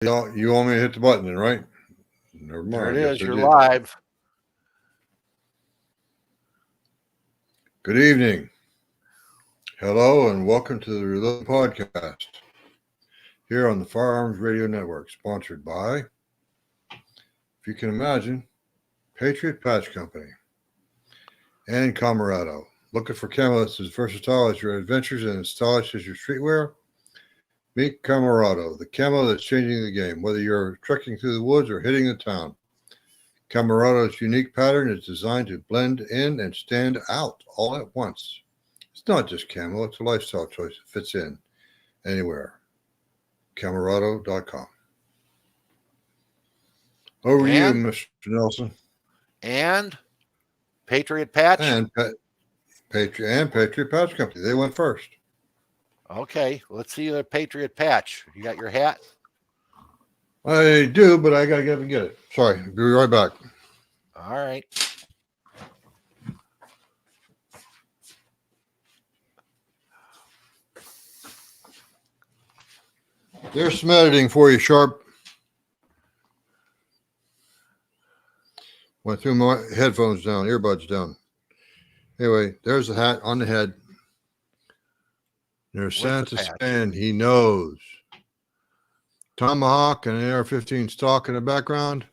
You want me to hit the button then, right? Never There mind. it I guess is. I You're did. live. Good evening. Hello, and welcome to the Reload Podcast here on the Firearms Radio Network, sponsored by, if you can imagine, Patriot Patch Company and Camarado. Looking for camo that's as versatile as your adventures and as stylish as your streetwear? Meet Camarado, the camo that's changing the game. Whether you're trekking through the woods or hitting the town, Camarado's unique pattern is designed to blend in and stand out all at once. It's not just camo, it's a lifestyle choice that fits in anywhere. Camarado.com. Over to you, And Mr. Nelson. and Patriot Patch. And Patriot Patch Company. They went first. Okay, let's see the Patriot Patch. You got your hat? I do, but I got to get up and get it. Sorry. Be right back. All right. There's some editing for you, Sharp. Went through my headphones down, earbuds down. Anyway, there's the hat on the head. There's Santa Stan. He knows. Tomahawk and an AR-15 stock in the background.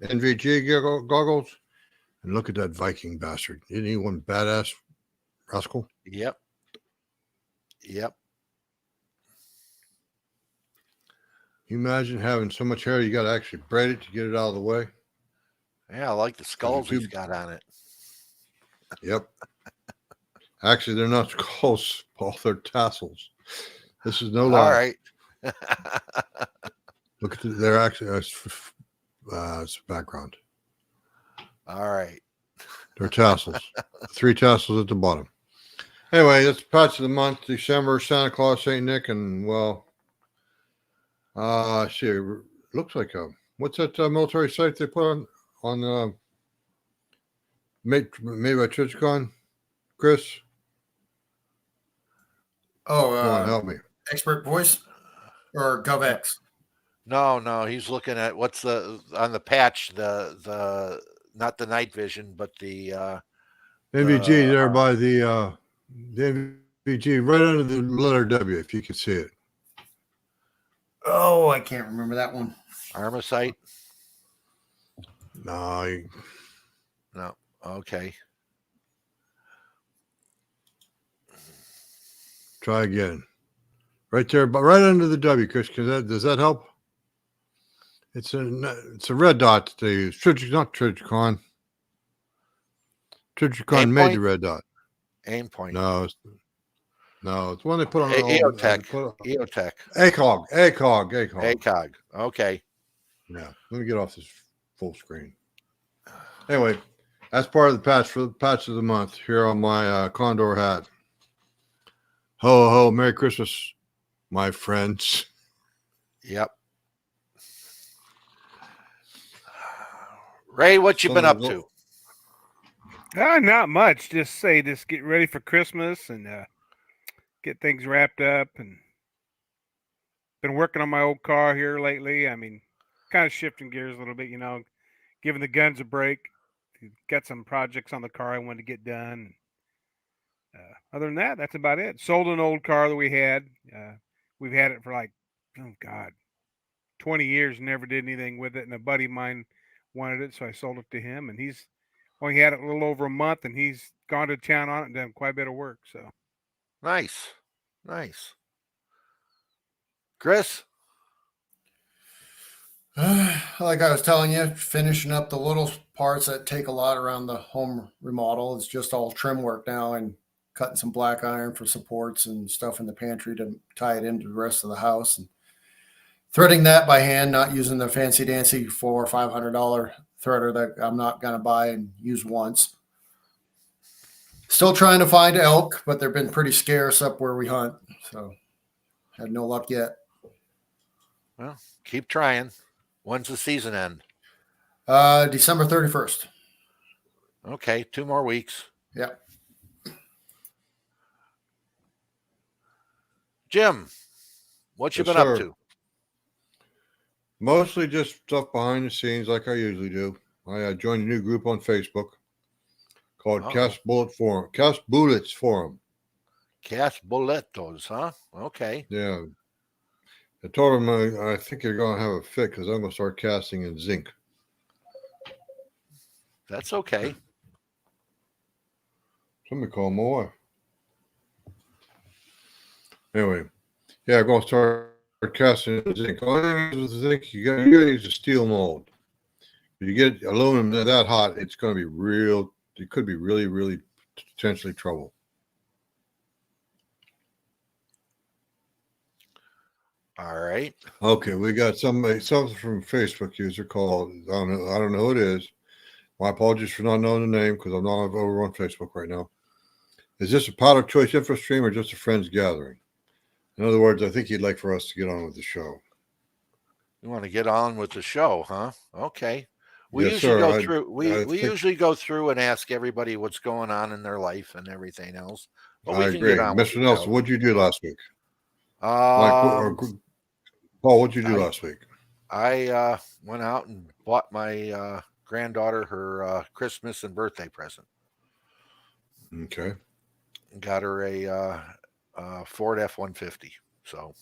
NVG goggles. And look at that Viking bastard. Isn't he one badass rascal? Yep. Can you imagine having so much hair you got to actually braid it to get it out of the way? Yeah, I like the skulls he's got on it. Yep. Actually, they're not skulls, Paul. They're tassels. This is no lie. All right. Look at they're actually it's background. All right. They're tassels. 3 tassels at the bottom. Anyway, that's Patch of the Month, December, Santa Claus, St. Nick, and well, see, it looks like what's that military site they put on made by TrichCon, Chris? Oh, come on, help me. Expert Voice or GovX? No, he's looking at what's on the patch, the not the night vision, but the NVG there by the NVG right under the letter W, if you can see it. Oh, I can't remember that one. Armacite? No. Okay. Try again. Right there, but right under the W, Chris. Does that help? It's a red dot that they use. Not TrichCon. TrichCon made the red dot. Aim point. No, it's one they put on EOTech. ACOG. Okay. Yeah. Let me get off this full screen. Anyway, that's part of the patch for the patch of the month here on my Condor hat. Ho, ho, Merry Christmas, my friends. Yep. Ray, what you been up to? Not much. Just get ready for Christmas and get things wrapped up. And been working on my old car here lately. I mean, kind of shifting gears a little bit, giving the guns a break. Got some projects on the car I wanted to get done. Other than that, that's about it. Sold an old car that we had. We've had it for 20 years, never did anything with it. And a buddy of mine wanted it, so I sold it to him. And he's only had it a little over a month, and he's gone to town on it and done quite a bit of work. So nice. Chris? Like I was telling you, finishing up the little parts that take a lot around the home remodel. It's just all trim work now and cutting some black iron for supports and stuff in the pantry to tie it into the rest of the house, and threading that by hand, not using the fancy dancy $400 or $500 threader that I'm not going to buy and use once. Still trying to find elk, but they've been pretty scarce up where we hunt, so had no luck yet. Well, keep trying. When's the season end? December 31st. Okay, 2 more weeks. Yep. Jim, what you been up to? Mostly just stuff behind the scenes, like I usually do. I joined a new group on Facebook called Uh-oh. Cast Bullets Forum. Cast boletos, huh? Okay. Yeah. I told them I think they're going to have a fit because I'm going to start casting in zinc. That's okay. Somebody call my wife. Anyway, yeah, I'm going to start casting in zinc. All with zinc, you got to use a steel mold. If you get aluminum that hot, it's going to be real. It could be really, really potentially trouble. All right. Okay, we got something from Facebook user called I don't know who it is. My apologies for not knowing the name because I'm not over on Facebook right now. Is this a powder choice info stream or just a friends gathering? In other words, I think he'd like for us to get on with the show. You want to get on with the show, huh? Okay. We Yes, usually sir. go I through we think- usually go through and ask everybody what's going on in their life and everything else. But we I can agree. get on with Mr. the Nelson, show. what'd you do last week? Paul, what'd you do last week? I went out and bought my granddaughter her Christmas and birthday present. Okay. Got her a Ford F-150. So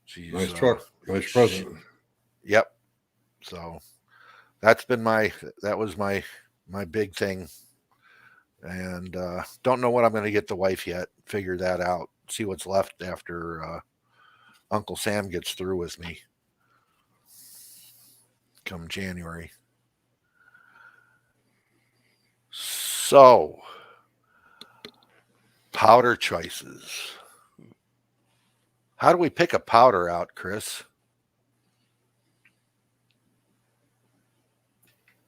she's Nice truck. Nice present. Yep. So that was my big thing. And don't know what I'm going to get the wife yet. Figure that out. See what's left after Uncle Sam gets through with me come January. So, powder choices. How do we pick a powder out, Chris?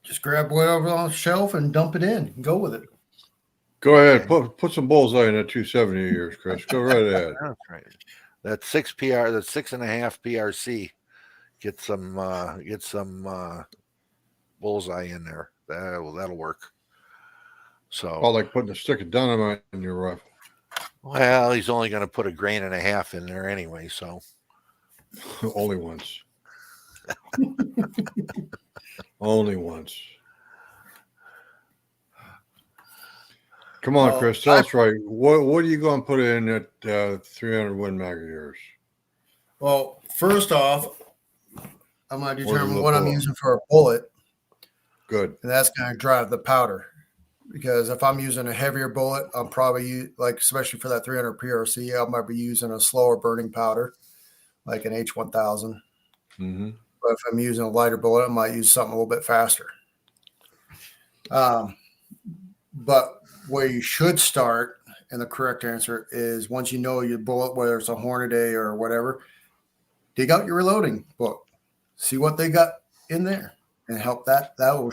Just grab whatever on the shelf and dump it in and go with it. Go ahead. Put some bullseye in that 270 of yours, Chris. Go right ahead. That's right. That 6.5 PRC. Get some bullseye in there. That'll work. So, All like putting a stick of dynamite in your rifle. well, he's only going to put 1.5 grams in there anyway. So, Only once. Only once. Come on, Well, Chris. Tell us right. What are you going to put in that 300 Win Mag of yours? Well, first off, I'm going to Or the determine what I'm Lapua. using for a bullet, Good. and that's going to drive the powder. Because if I'm using a heavier bullet, I'm probably especially for that 300 PRC, I might be using a slower burning powder, like an H1000. Mm-hmm. But if I'm using a lighter bullet, I might use something a little bit faster. But where you should start, and the correct answer is once you know your bullet, whether it's a Hornady or whatever, dig out your reloading book, see what they got in there, and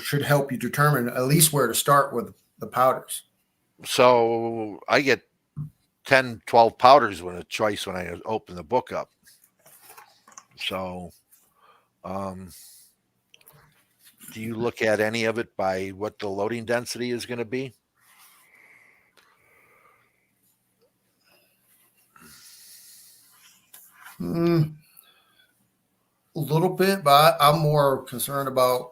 should help you determine at least where to start with the powders. so I get 10, 12 powders when I open the book up. So, do you look at any of it by what the loading density is going to be? A little bit, but I'm more concerned about.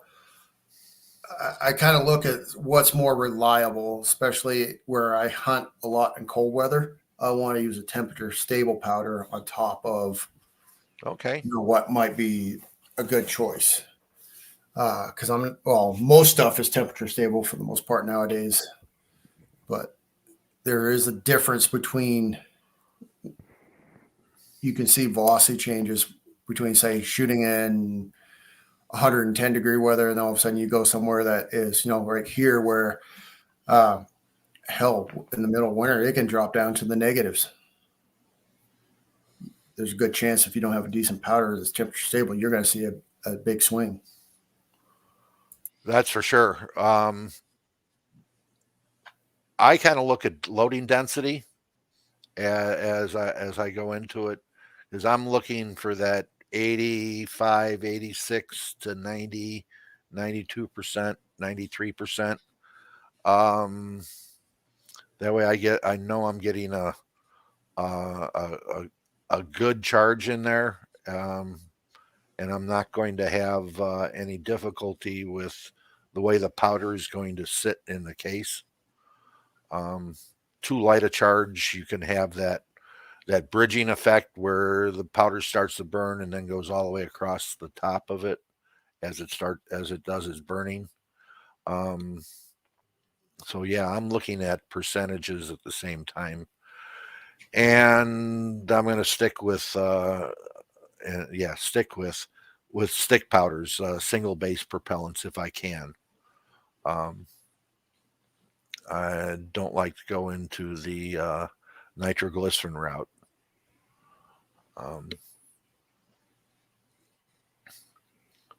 I kind of look at what's more reliable, especially where I hunt a lot in cold weather. I want to use a temperature stable powder on top of Okay. what might be a good choice. Because most stuff is temperature stable for the most part nowadays, but there is a difference between. You can see velocity changes between, say, shooting in 110 degree weather, and then all of a sudden you go somewhere that is, right here where, hell, in the middle of winter, it can drop down to the negatives. There's a good chance if you don't have a decent powder that's temperature stable, you're going to see a big swing. That's for sure. I kind of look at loading density as I go into it, because I'm looking for that 85, 86 to 90, 92%, 93%. That way I know I'm getting a good charge in there. and I'm not going to have any difficulty with the way the powder is going to sit in the case. Too light a charge, you can have that bridging effect where the powder starts to burn and then goes all the way across the top of it as it does its burning. So yeah, I'm looking at percentages at the same time, and I'm going to stick with stick powders, single base propellants if I can. I don't like to go into the nitroglycerin route.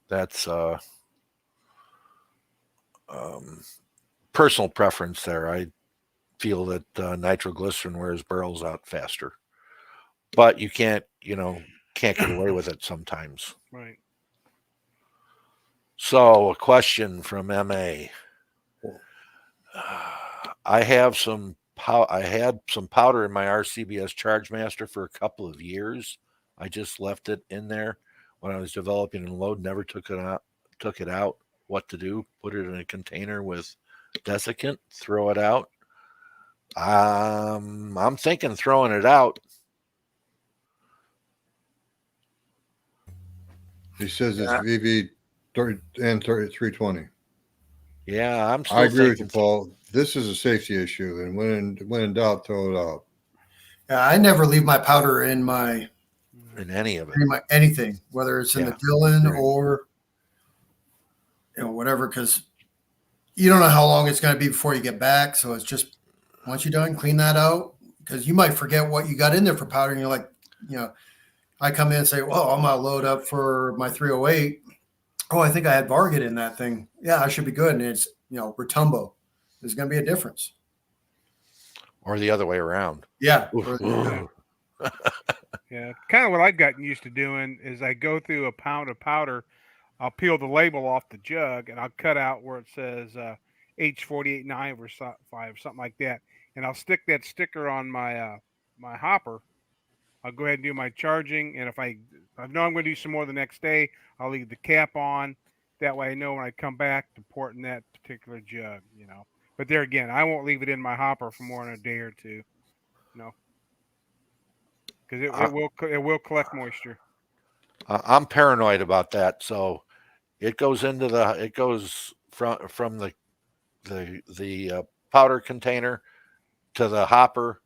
That's personal preference there. I feel that nitroglycerin wears barrels out faster, but you can't get away with it sometimes. Right. So a question from MA. I had some powder in my RCBS Chargemaster for a couple of years. I just left it in there when I was developing and load. Never took it out. What to do? Put it in a container with desiccant. Throw it out. I'm thinking throwing it out. He says it's VV 30 and 320. Yeah, I'm still I agree with thinking. you, Paul. This is a safety issue, and when in doubt, throw it out. Yeah, I never leave my powder in any of it. Anything, whether it's in Yeah. the Dillon Right. or whatever, because you don't know how long it's going to be before you get back. So it's just once you're done, clean that out, because you might forget what you got in there for powder, and you're like, I come in and say, well, I'm going to load up for my 308. Oh, I think I had Varget in that thing. Yeah, I should be good. And it's, Retumbo. There's going to be a difference. Or the other way around. Yeah. Yeah. Kind of what I've gotten used to doing is I go through a pound of powder. I'll peel the label off the jug and I'll cut out where it says H48.9 or 5, something like that. And I'll stick that sticker on my my hopper. I'll go ahead and do my charging. And if I know I'm going to do some more the next day, I'll leave the cap on. That way I know when I come back to port in that particular jug, But there again, I won't leave it in my hopper for more than a day or two, because it will collect moisture. I'm paranoid about that, so it goes from the powder container to the hopper,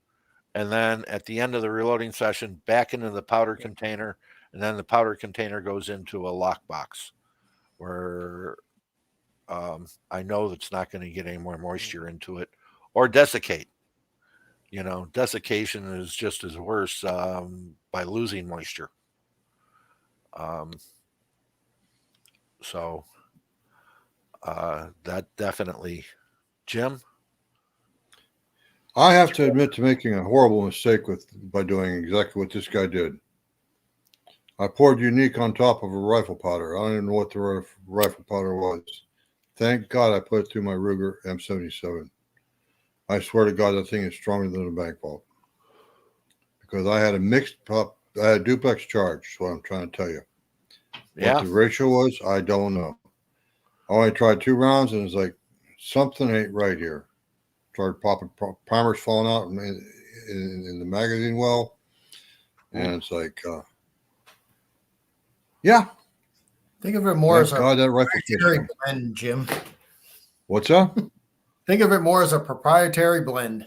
and then at the end of the reloading session, back into the powder container, and then the powder container goes into a lockbox where I know that's not going to get any more moisture into it or desiccate. Desiccation is just as worse by losing moisture. So that definitely, Jim. I have to admit to making a horrible mistake by doing exactly what this guy did. I poured Unique on top of a rifle powder. I don't even know what the rifle powder was. Thank God I put it through my Ruger M77. I swear to God that thing is stronger than a bank vault. Because I had a duplex charge, is what I'm trying to tell you. Yeah. What the ratio was, I don't know. I only tried 2 rounds and it's like, something ain't right here. Started popping, primers falling out in the magazine well. And it's like, yeah. Think of it more as a that rifle proprietary blend, Jim. What's that? Think of it more as a proprietary blend.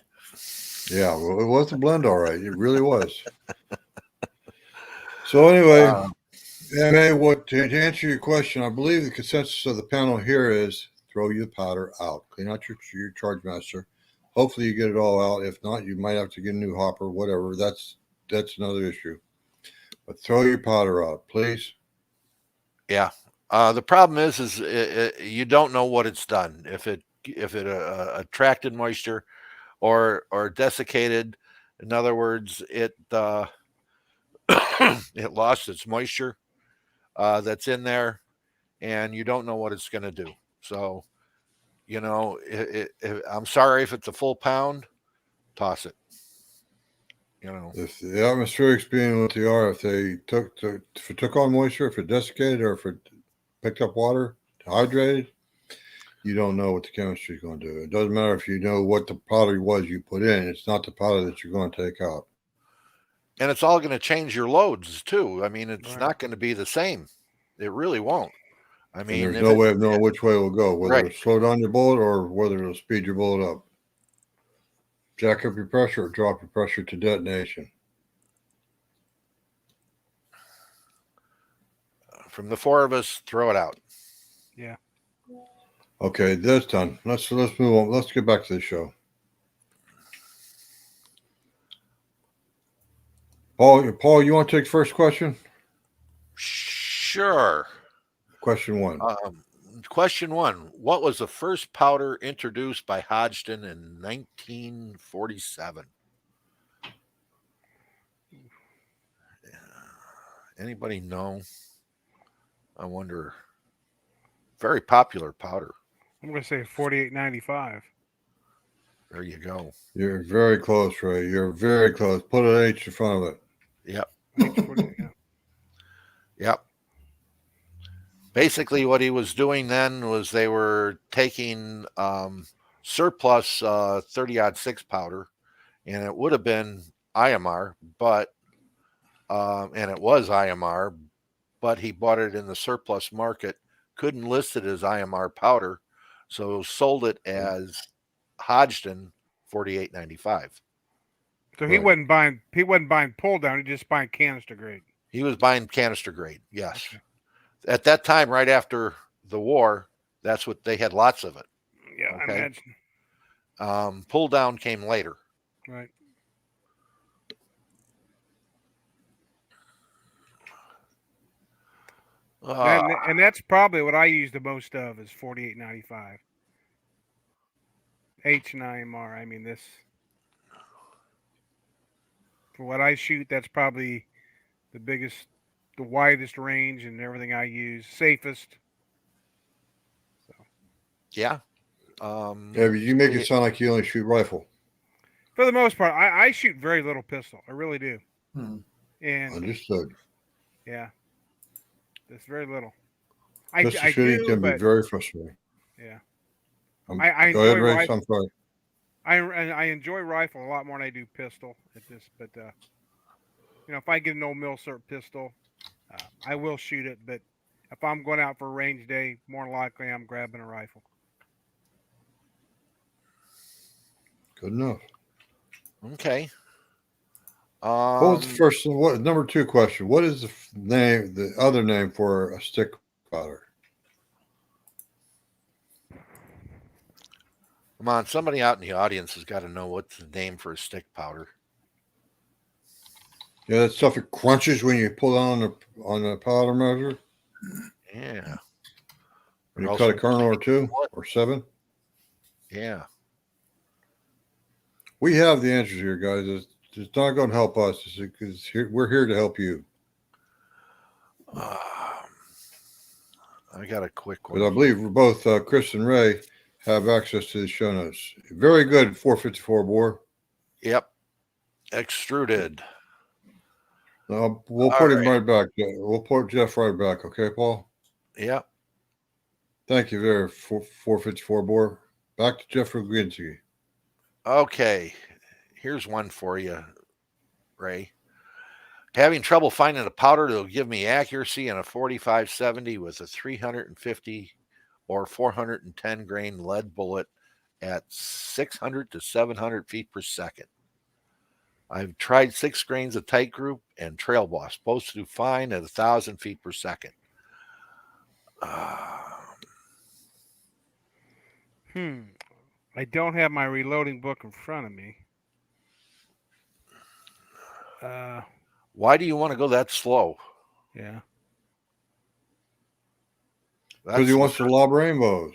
Yeah, well, it was a blend, all right. It really was. So anyway, MA, to answer your question, I believe the consensus of the panel here is throw your powder out. Clean out your Chargemaster. Hopefully you get it all out. If not, you might have to get a new hopper, whatever. That's another issue. But throw your powder out, please. Yeah. The problem is you don't know what it's done. If it attracted moisture or desiccated, in other words, it it lost its moisture that's in there, and you don't know what it's going to do. So, I'm sorry if it's a full pound, toss it. You know, If the atmospherics being what they are, if it took on moisture, if it desiccated, or if it picked up water, hydrated, you don't know what the chemistry is going to do. It doesn't matter if you know what the powder was you put in. It's not the powder that you're going to take out. and it's all going to change your loads too. I mean, it's Right. not going to be the same. It really won't. I And mean, there's if no it- way of knowing which way it will go, whether Right. it'll slow down your bullet or whether it'll speed your bullet up. Jack up your pressure or drop your pressure to detonation. from the four of us, throw it out. Yeah. Okay, that's done. Let's move on. Let's get back to the show. Paul, you want to take the first question? Sure. Question one. Question one: what was the first powder introduced by Hodgson in 1947? Anybody know? I wonder. Very popular powder. I'm going to say 48.95. There you go. You're very close, Ray. You're very close. Put an H in front of it. Yep. H40, yeah. Yep. Basically, what he was doing then was they were taking surplus 30-06 powder, and it would have been IMR, but and it was IMR, but he bought it in the surplus market, couldn't list it as IMR powder, so sold it as Hodgson 48.95. So he Right. wasn't buying pull down, he just buying canister grade. He was buying canister grade, yes. Okay. At that time, right after the war, that's what they had, lots of it. Yeah, Okay. I imagine. Pull down came later. Right. And that's probably what I use the most of is 48.95. H and IMR. I mean, this for what I shoot, that's probably the biggest, the widest range, and everything I use, safest. Yeah. Yeah, but you make it sound like you only shoot rifle. For the most part, I shoot very little pistol. I really do. Hmm. And Understood. yeah, it's very little. Pistol I shooting do, can be but very frustrating. yeah, Go I enjoy ahead, Ray. rifle. I'm sorry. I enjoy rifle a lot more than I do pistol at this. But you know, if I get an old Milsurp pistol, I will shoot it. But if I'm going out for a range day, more than likely I'm grabbing a rifle. Good enough. Okay. What was the first? What number two question? What is the other name for a stick powder? Come on, somebody out in the audience has got to know what's the name for a stick powder. Yeah, that stuff it crunches when you pull down on the powder measure. Yeah. When you Or cut a also- kernel or two or seven. Yeah. We have the answers here, guys. It's not going to help us because we're here to help you. I got a quick Because I one. believe both Chris and Ray have access to the show notes. Very good 454 bore. Yep. Extruded. We'll put him right back. We'll put Jeff right back. Okay, Paul? Yep. Thank you there, 454 bore. Back to Jeff Roginski. Okay. Here's one for you, Ray. Having trouble finding a powder that'll give me accuracy in a 45-70 with a 350 or 410 grain lead bullet at 600 to 700 feet per second. I've tried 6 grains of tight group and Trail Boss, both do fine at 1,000 feet per second. I don't have my reloading book in front of me. Why do you want to go that slow? Yeah. Because he wants to lob rainbows.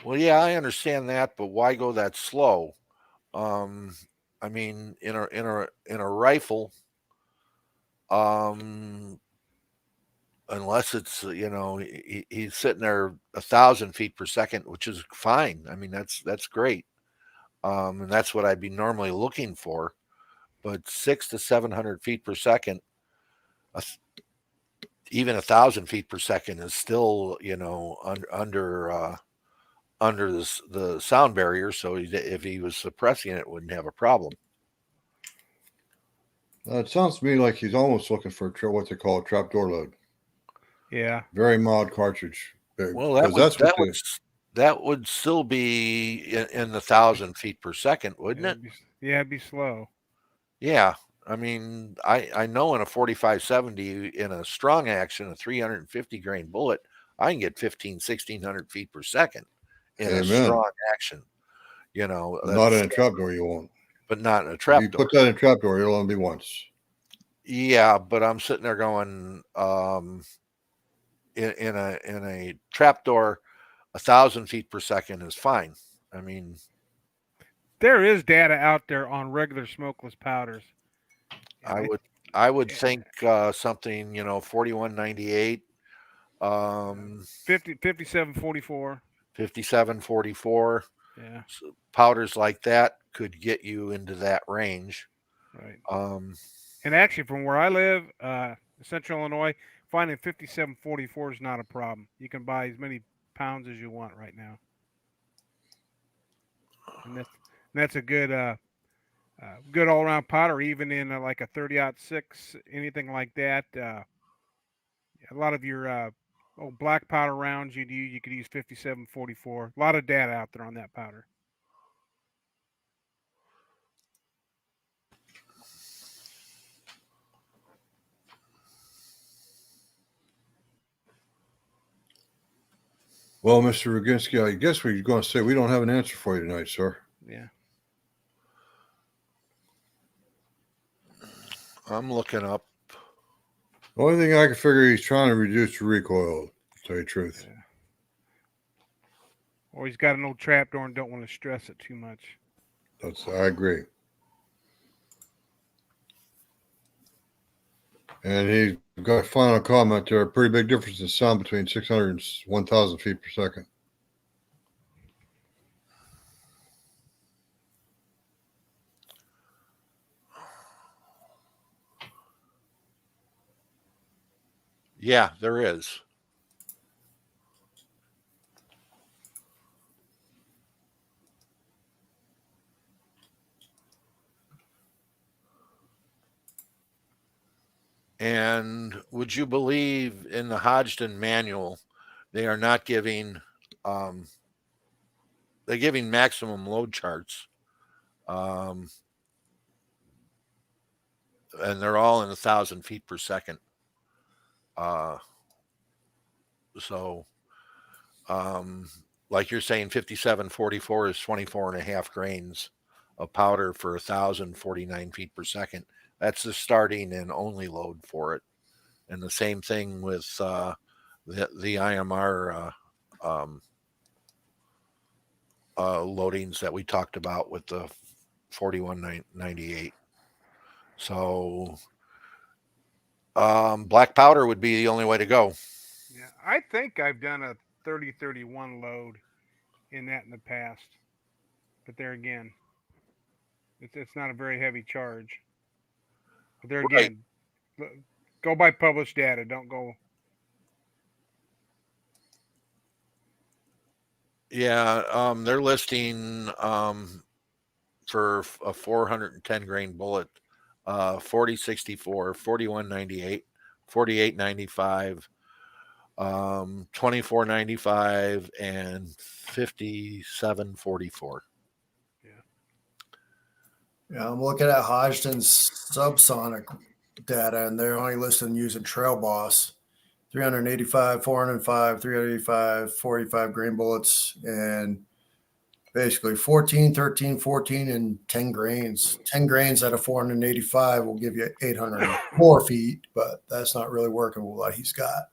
Well, yeah, I understand that, but why go that slow? I mean, in a rifle, unless it's he's sitting there 1,000 feet per second, which is fine. I mean, that's great, and that's what I'd be normally looking for. but 600 to 700 feet per second, a even 1,000 feet per second is still, under the sound barrier. So if he was suppressing it, wouldn't have a problem. It sounds to me like he's almost looking for what they call a trapdoor load. Yeah. Very mild cartridge. Well, that would still be in the 1,000 feet per second, wouldn't it? It'd be slow. Yeah. I mean, I know in a 45-70 in a strong action, a 350 grain bullet, I can get 1,600 feet per second in a strong action. Not in a trapdoor, you won't. But not in a trapdoor. If you put that in a trapdoor, it'll only be once. Yeah, but I'm sitting there going, in a trapdoor, 1,000 feet per second is fine. I mean, there is data out there on regular smokeless powders. I would think something, 4198, 5744, 5744. Yeah. So powders like that could get you into that range. Right. And actually, from where I live, Central Illinois, finding 5744 is not a problem. You can buy as many pounds as you want right now, and that's a good good all around powder, even in like a 30-06, anything like that. A lot of your black powder rounds you could use 5744. A lot of data out there on that powder. Well, Mr. Roginski, I guess we're going to say we don't have an answer for you tonight, sir. Yeah. I'm looking up. The only thing I can figure, he's trying to reduce the recoil, to tell you the truth. Yeah. Or he's got an old trapdoor and don't want to stress it too much. I agree. And he's got a final comment there. A pretty big difference in sound between 600 and 1,000 feet per second. Yeah, there is. And would you believe in the Hodgdon manual, they are not giving, they're giving maximum load charts. And they're all in 1,000 feet per second. So, like you're saying, 5744 is 24 and a half grains of powder for 1,049 feet per second. That's the starting and only load for it. And the same thing with the IMR loadings that we talked about with the 4198. So black powder would be the only way to go. Yeah, I think I've done a 3031 load in that in the past, but there again, it's not a very heavy charge. But there again, go by published data. Don't go. Yeah, they're listing for a 410 grain bullet, 4064, 4198, 4895, 2495, and 5744. Yeah, I'm looking at Hodgdon's subsonic data, and they're only listed using Trail Boss. 385, 405, 385, 45 grain bullets, and basically 14, 13, 14, and 10 grains. 10 grains out of 485 will give you 804 feet, but that's not really working with what he's got.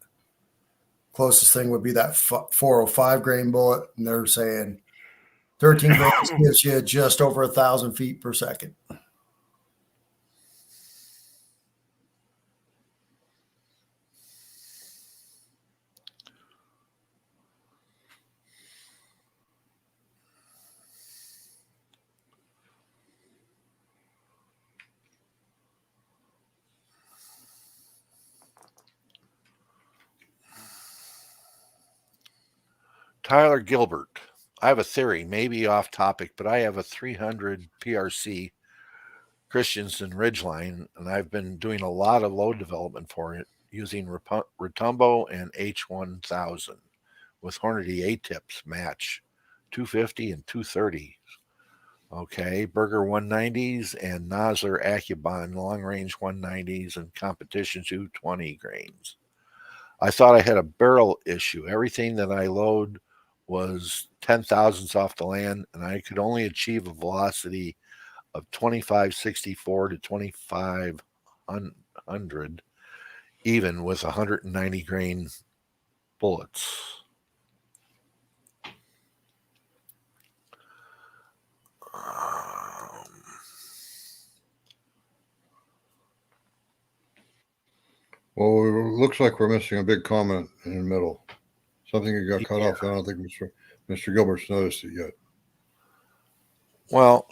Closest thing would be that 405 grain bullet, and they're saying 13 grains gives you just over 1,000 feet per second. Tyler Gilbert. I have a theory, maybe off topic, but I have a 300 PRC Christensen Ridgeline, and I've been doing a lot of load development for it using Rotumbo and H1000 with Hornady A-tips match 250 and 230. Okay, Berger 190s and Nosler Accubon long range 190s and competition 220 grains. I thought I had a barrel issue. Everything that I load was 10 thousandths off the land, and I could only achieve a velocity of 2564 to 2500, even with 190 grain bullets. Well, it looks like we're missing a big comment in the middle. Something that got cut off. I don't think Mr. Gilbert's noticed it yet. Well,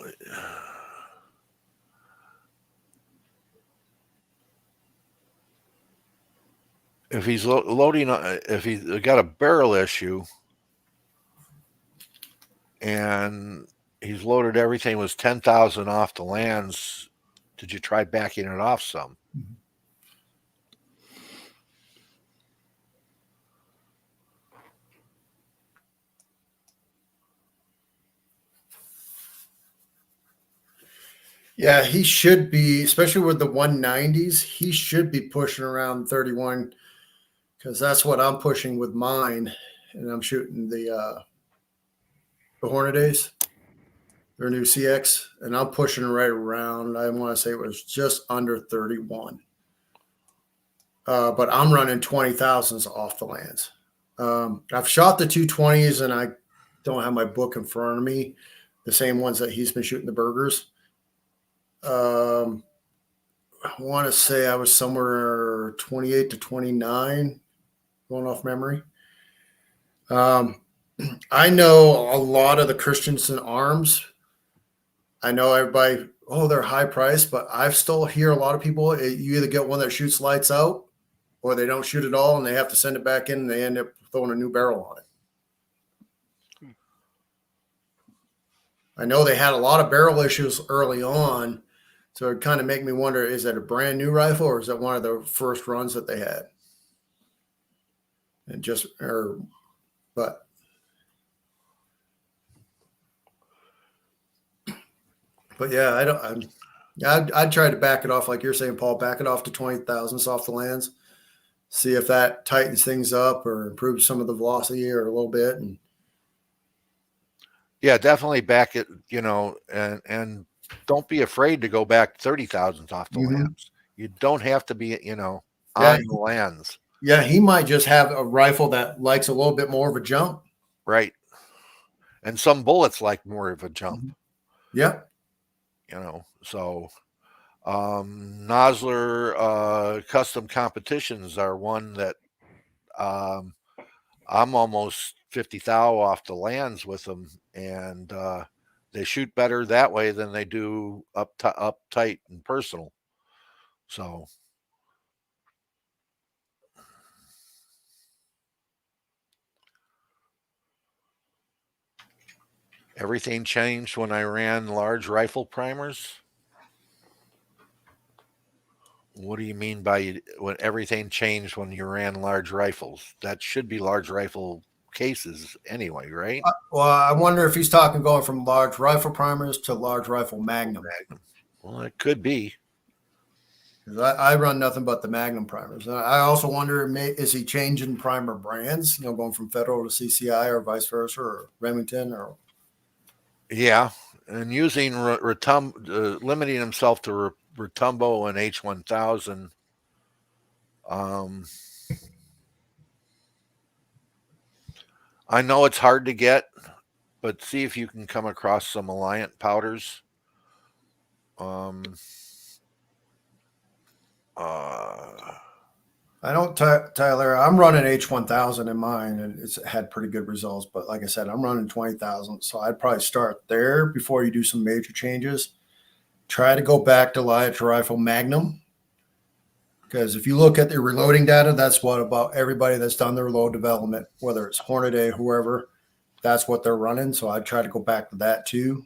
if he's loading, if he's got a barrel issue and he's loaded everything was 10,000 off the lands, did you try backing it off some? Yeah, he should be, especially with the 190s, he should be pushing around 31 because that's what I'm pushing with mine. And I'm shooting the Hornadays, their new CX, and I'm pushing right around, I want to say it was just under 31. But I'm running 20,000s off the lands. I've shot the 220s and I don't have my book in front of me, the same ones that he's been shooting the Burgers. I want to say I was somewhere 28 to 29, going off memory. I know a lot of the Christensen arms. I know everybody, oh, they're high priced, but I still hear a lot of people, you either get one that shoots lights out or they don't shoot at all and they have to send it back in and they end up throwing a new barrel on it. I know they had a lot of barrel issues early on. So it kind of make me wonder, is that a brand new rifle or is that one of the first runs that they had? And just, but yeah, I'd try to back it off. Like you're saying, Paul, back it off to 20,000 off the lands. See if that tightens things up or improves some of the velocity or a little bit. And yeah, definitely back it, and don't be afraid to go back 30,000 off the lands. You don't have to be, on the lands. Yeah, he might just have a rifle that likes a little bit more of a jump. Right. And some bullets like more of a jump. Yeah. So Nosler custom competitions are one that I'm almost 50 thou off the lands with them, and they shoot better that way than they do uptight and personal. So everything changed when I ran large rifle primers. What do you mean by when everything changed when you ran large rifles? That should be large rifle cases anyway, right? Well, I wonder if he's talking going from large rifle primers to large rifle Magnum. Well, it could be. I run nothing but the Magnum primers. I also wonder, is he changing primer brands? Going from Federal to CCI or vice versa, or Remington, or yeah, and using limiting himself to Rotumbo and H1000. I know it's hard to get, but see if you can come across some Alliant powders. I don't, Tyler. I'm running H1000 in mine, and it's had pretty good results. But like I said, I'm running 20,000, so I'd probably start there before you do some major changes. Try to go back to Light Rifle Magnum, because if you look at the reloading data, that's what about everybody that's done their reload development, whether it's Hornady, whoever, that's what they're running. So I'd try to go back to that too.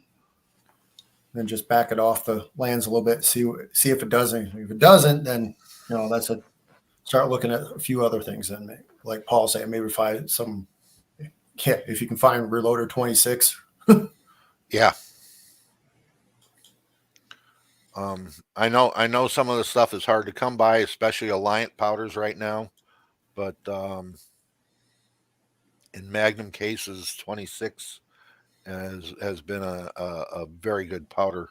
Then just back it off the lands a little bit, see if it does anything. If it doesn't, then that's start looking at a few other things. Then, like Paul said, maybe find some. Yeah, if you can find Reloader 26. Yeah. I know some of the stuff is hard to come by, especially Alliant powders right now, but in Magnum cases, 26 has been a very good powder.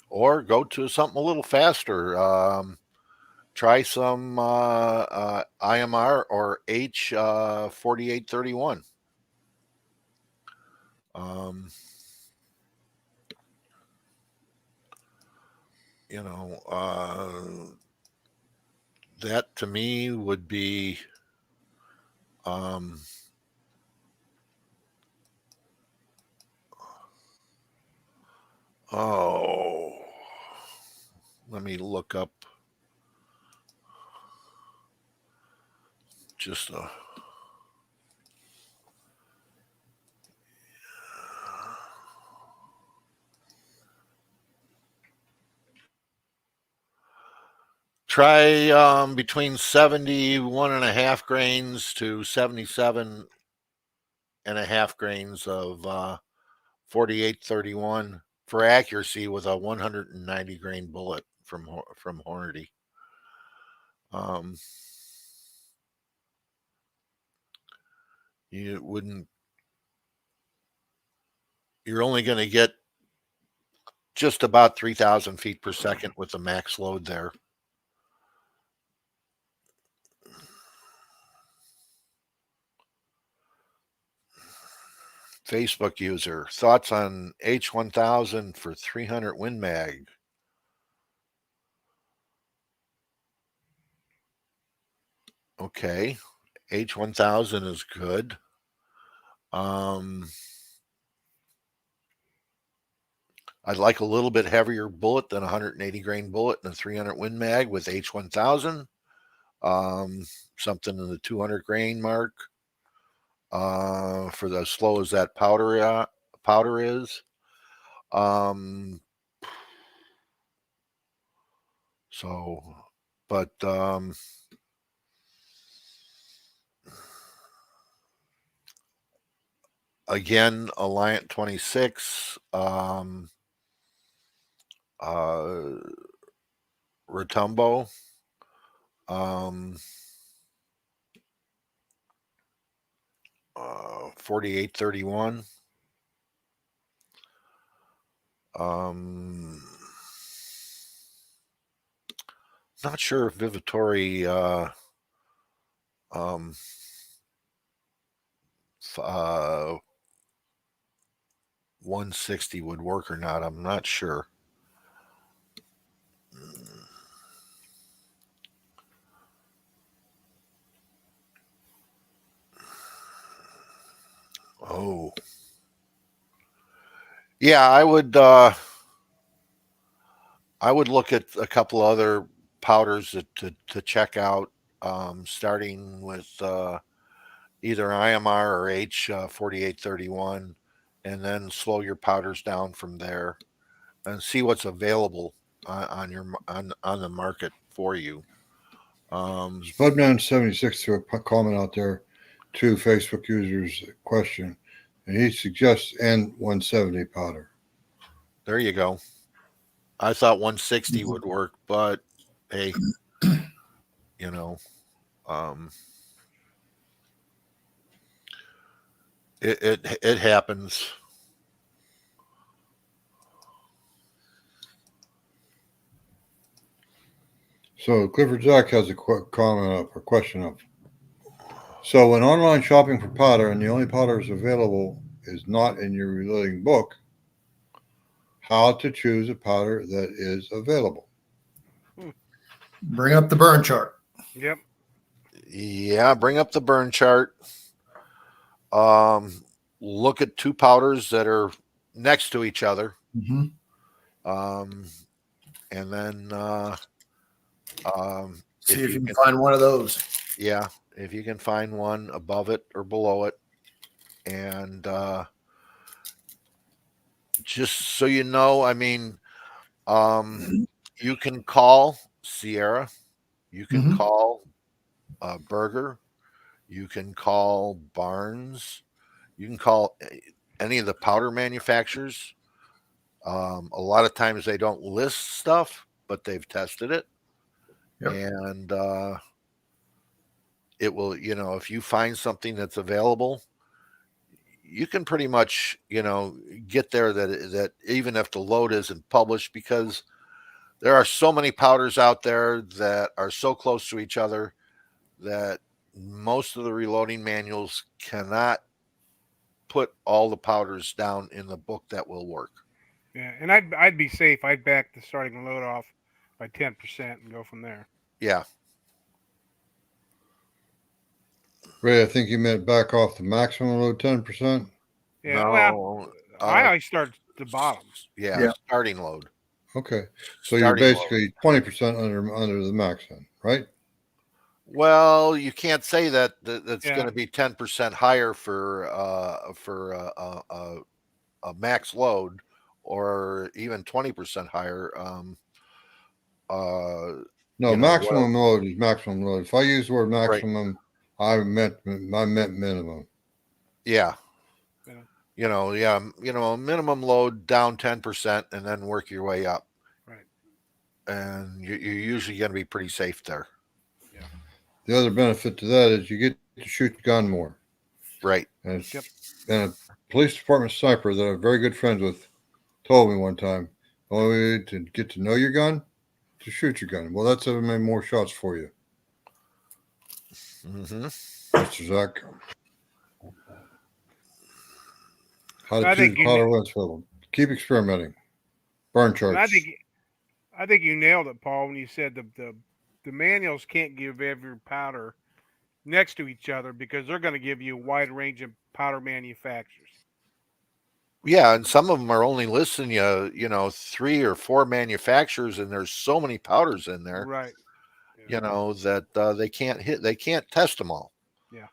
Or go to something a little faster. Try some IMR or H 4831. That to me would be let me look up just a try between 71.5 grains to 77.5 grains of 4831 for accuracy with a 190 grain bullet from Hornady. You're only going to get just about 3,000 feet per second with the max load there. Facebook user, thoughts on H1000 for 300 Win Mag? Okay, H1000 is good. I'd like a little bit heavier bullet than a 180 grain bullet and a 300 Win Mag with H1000. Something in the 200 grain mark. For as slow as that powder is. Again, Alliant 26, Rotumbo, 4831. Not sure if Vivitori 160 would work or not. I'm not sure. Oh, yeah, I would look at a couple other powders to check out, starting with either IMR or H 4831, and then slow your powders down from there and see what's available on the market for you. Spudman76 threw a comment out there to Facebook users' question, and he suggests N170 powder. There you go. I thought 160 would work, but hey, it happens. So Clifford Zach has a comment up or question up. So when online shopping for powder and the only powders available is not in your reloading book, how to choose a powder that is available? Bring up the burn chart. Yep. Yeah, bring up the burn chart. Look at two powders that are next to each other. Mm-hmm. And then see if you can find one of those. Yeah. if you can find one above it or below it. And just so you know, I mean, you can call Sierra, you can Mhm. call Berger, you can call Barnes, you can call any of the powder manufacturers. A lot of times they don't list stuff, but they've tested it. Yep. And it will, you know, if you find something that's available, you can pretty much, you know, get there that even if the load isn't published, because there are so many powders out there that are so close to each other that most of the reloading manuals cannot put all the powders down in the book that will work. Yeah, and I'd be safe. I'd back the starting load off by 10% and go from there. Yeah. Ray, I think you meant back off the maximum load 10%. Yeah, well, No. I always start at the bottom. Yeah. Yeah. Starting load. Okay. So you're Starting load. basically 20% under the max then, right? Well, you can't say that that's Yeah. going to be 10% higher for a max load, or even 20% higher. No, You know, maximum load is maximum load. If I use the word Right. maximum, I meant minimum. Yeah. Yeah. You know, minimum load down 10% and then work your way up. Right. And you're usually going to be pretty safe there. The other benefit to that is you get to shoot the gun more. Right. And, Yep. and a police department sniper that I'm very good friends with told me one time, the only way to get to know your gun, to shoot your gun. Well, that's how many more shots for you, Mm-hmm. Mr. Zach. How to I choose think you powder lens level. Keep experimenting. Burn And charts. I think you nailed it, Paul, when you said the manuals can't give every powder next to each other because they're going to give you a wide range of powder manufacturers. Yeah, and some of them are only listing you know, 3 or 4 manufacturers, and there's so many powders in there, Right. you know, that they can't test them all. Yeah.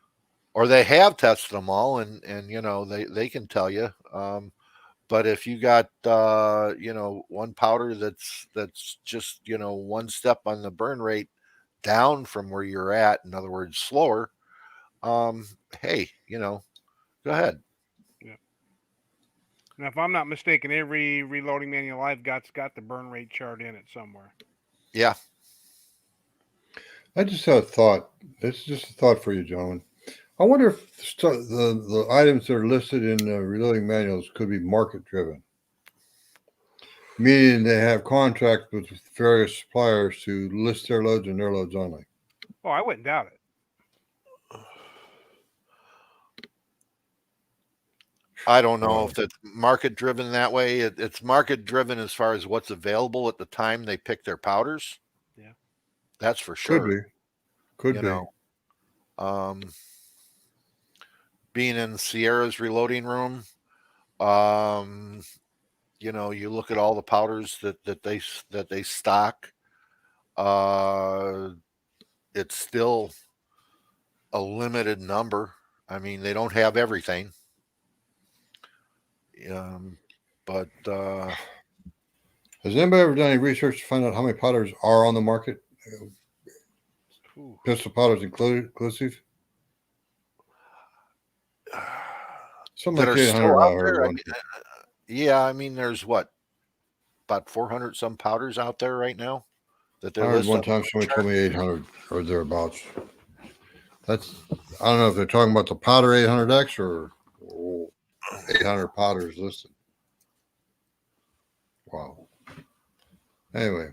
Or they have tested them all, and you know, they can tell you. But if you got you know, one powder that's just, you know, one step on the burn rate down from where you're at, in other words, slower, hey, you know, go ahead. Yeah. Now, if I'm not mistaken, every reloading manual I've got's got the burn rate chart in it somewhere. Yeah. I just had a thought. This is just a thought for you, gentlemen. I wonder if the items that are listed in the reloading manuals could be market driven, meaning they have contracts with various suppliers to list their loads and their loads only. Oh, I wouldn't doubt it. I don't know if it's market driven that way. It's market driven as far as what's available at the time they pick their powders. Yeah. That's for sure. Could be. Could You be. know, being in Sierra's reloading room, you know, you look at all the powders that they stock. It's still a limited number. I mean, they don't have everything. But Has anybody ever done any research to find out how many powders are on the market? Ooh. Pistol powders inclusive? Something that like are still $800. out there. One. Yeah, I mean, there's what, about 400 some powders out there right now that I they're heard listed. one time somebody told me 800 or thereabouts. That's, I don't know if they're talking about the powder 800X or 800 powders listed. Wow. Anyway.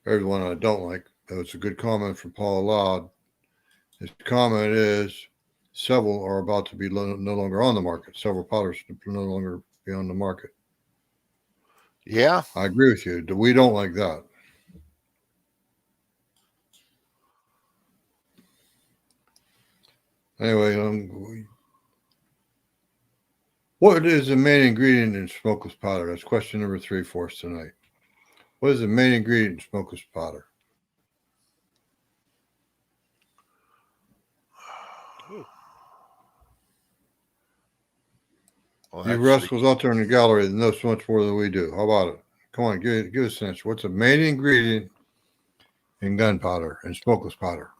There's one I don't like. That was a good comment from Paul Laud. His comment is several are about to be no longer on the market. Several powders no longer be on the market. Yeah. I agree with you. We don't like that. Anyway, what is the main ingredient in smokeless powder? That's question number 3 for us tonight. What is the main ingredient in smokeless powder? Well, You actually, rascals out there in the gallery that know so much more than we do. How about it? Come on, give us an answer. What's the main ingredient in gunpowder and smokeless powder?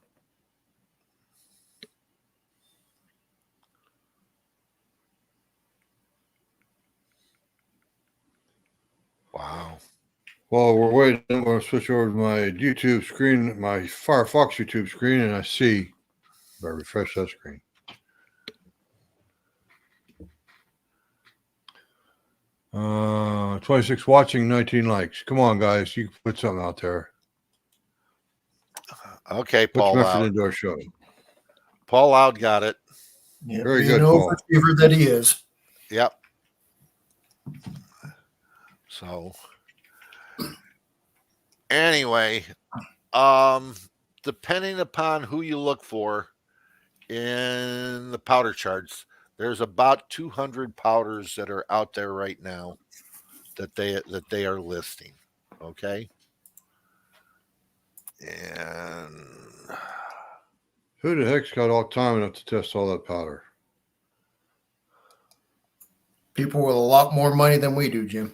wow. While we're waiting, I'm going to switch over to my YouTube screen, my Firefox YouTube screen, and I see, if I refresh that screen. Uh, 26 watching, 19 likes. Come on, guys. You can put something out there. Okay, Put Paul some effort Loud. into our show. Paul Loud got it. Yeah, Very being good, the Paul. overachiever that he is. Yep. So anyway, depending upon who you look for in the powder charts, there's about 200 powders that are out there right now that they are listing. Okay. And Who the heck's got all time enough to test all that powder? People with a lot more money than we do, Jim.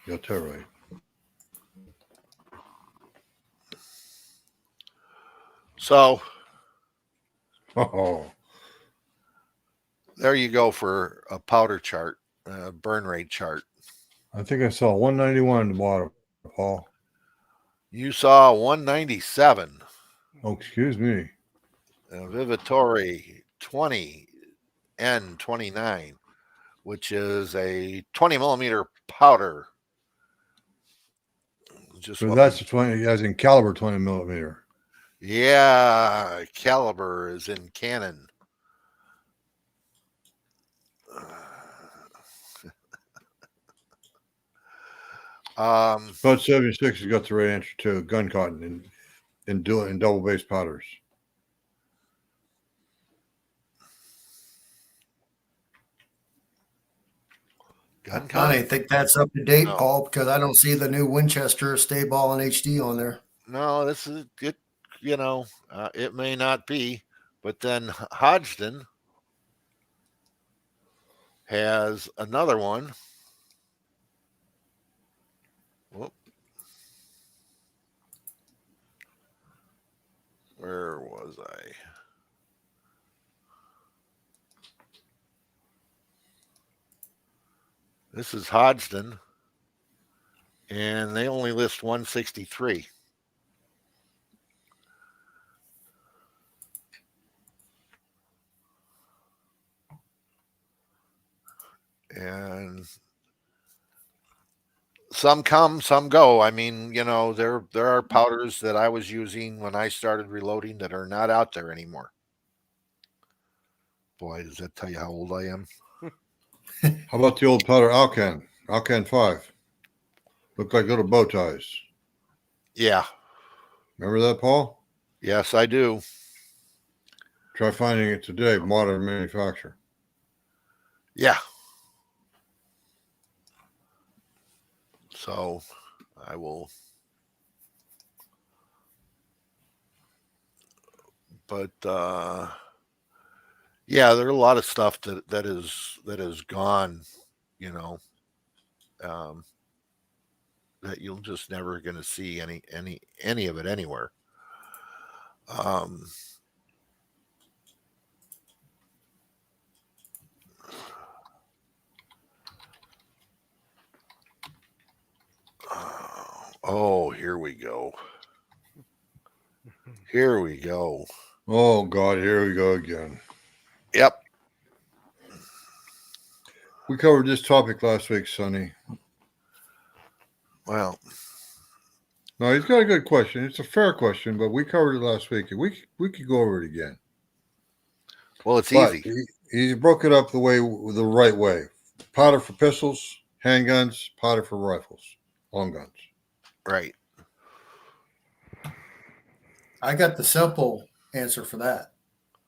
You got that right. so Oh, there you go for a powder chart, burn rate chart. I think I saw 191 at the bottom, Paul. You saw 197. Oh, excuse me. Vivitori 20 N29, which is a 20 millimeter powder. Just So what that's the 20, as in caliber 20 millimeter. yeah, caliber is in Canon. Bud 76 has got the right answer too. Gun cotton in double base powders. Gun I cotton? don't think that's up to date, No. Paul, because I don't see the new Winchester Stay Ball in HD on there. No, this is it. You know, it may not be, but then Hodgdon has another one. Whoop. Where was I? This is Hodgdon, and they only list 163. And some come, some go. I mean, you know, there are powders that I was using when I started reloading that are not out there anymore. Boy, does that tell you how old I am? How about the old powder Alcan? Alcan 5. Look like little bow ties. Yeah. Remember that, Paul? Yes, I do. Try finding it today, modern manufacture. Yeah. So I will. But yeah, there are a lot of stuff that is gone, you know, that you'll just never going to see any of it anywhere. Oh, here we go. Here we go. Oh, God, here we go again. Yep. We covered this topic last week, Sonny. Well, No, he's got a good question. It's a fair question, but we covered it last week. We could go over it again. well, it's But easy. he broke it up the right way. Powder for pistols, handguns, powder for rifles, long guns. Right. I got the simple answer for that.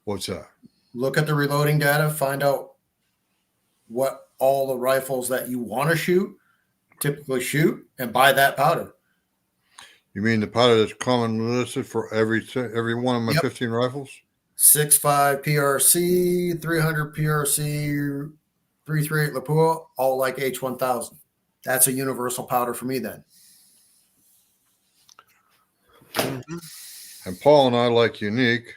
What's that? Look at the reloading data, find out what all the rifles that you want to shoot typically shoot, and buy that powder. You mean the powder that's commonly listed for every one of my Yep. 15 rifles? 6.5 PRC, 300 PRC, 338 Lapua, all like H1000. That's a universal powder for me then. And Paul and I like Unique.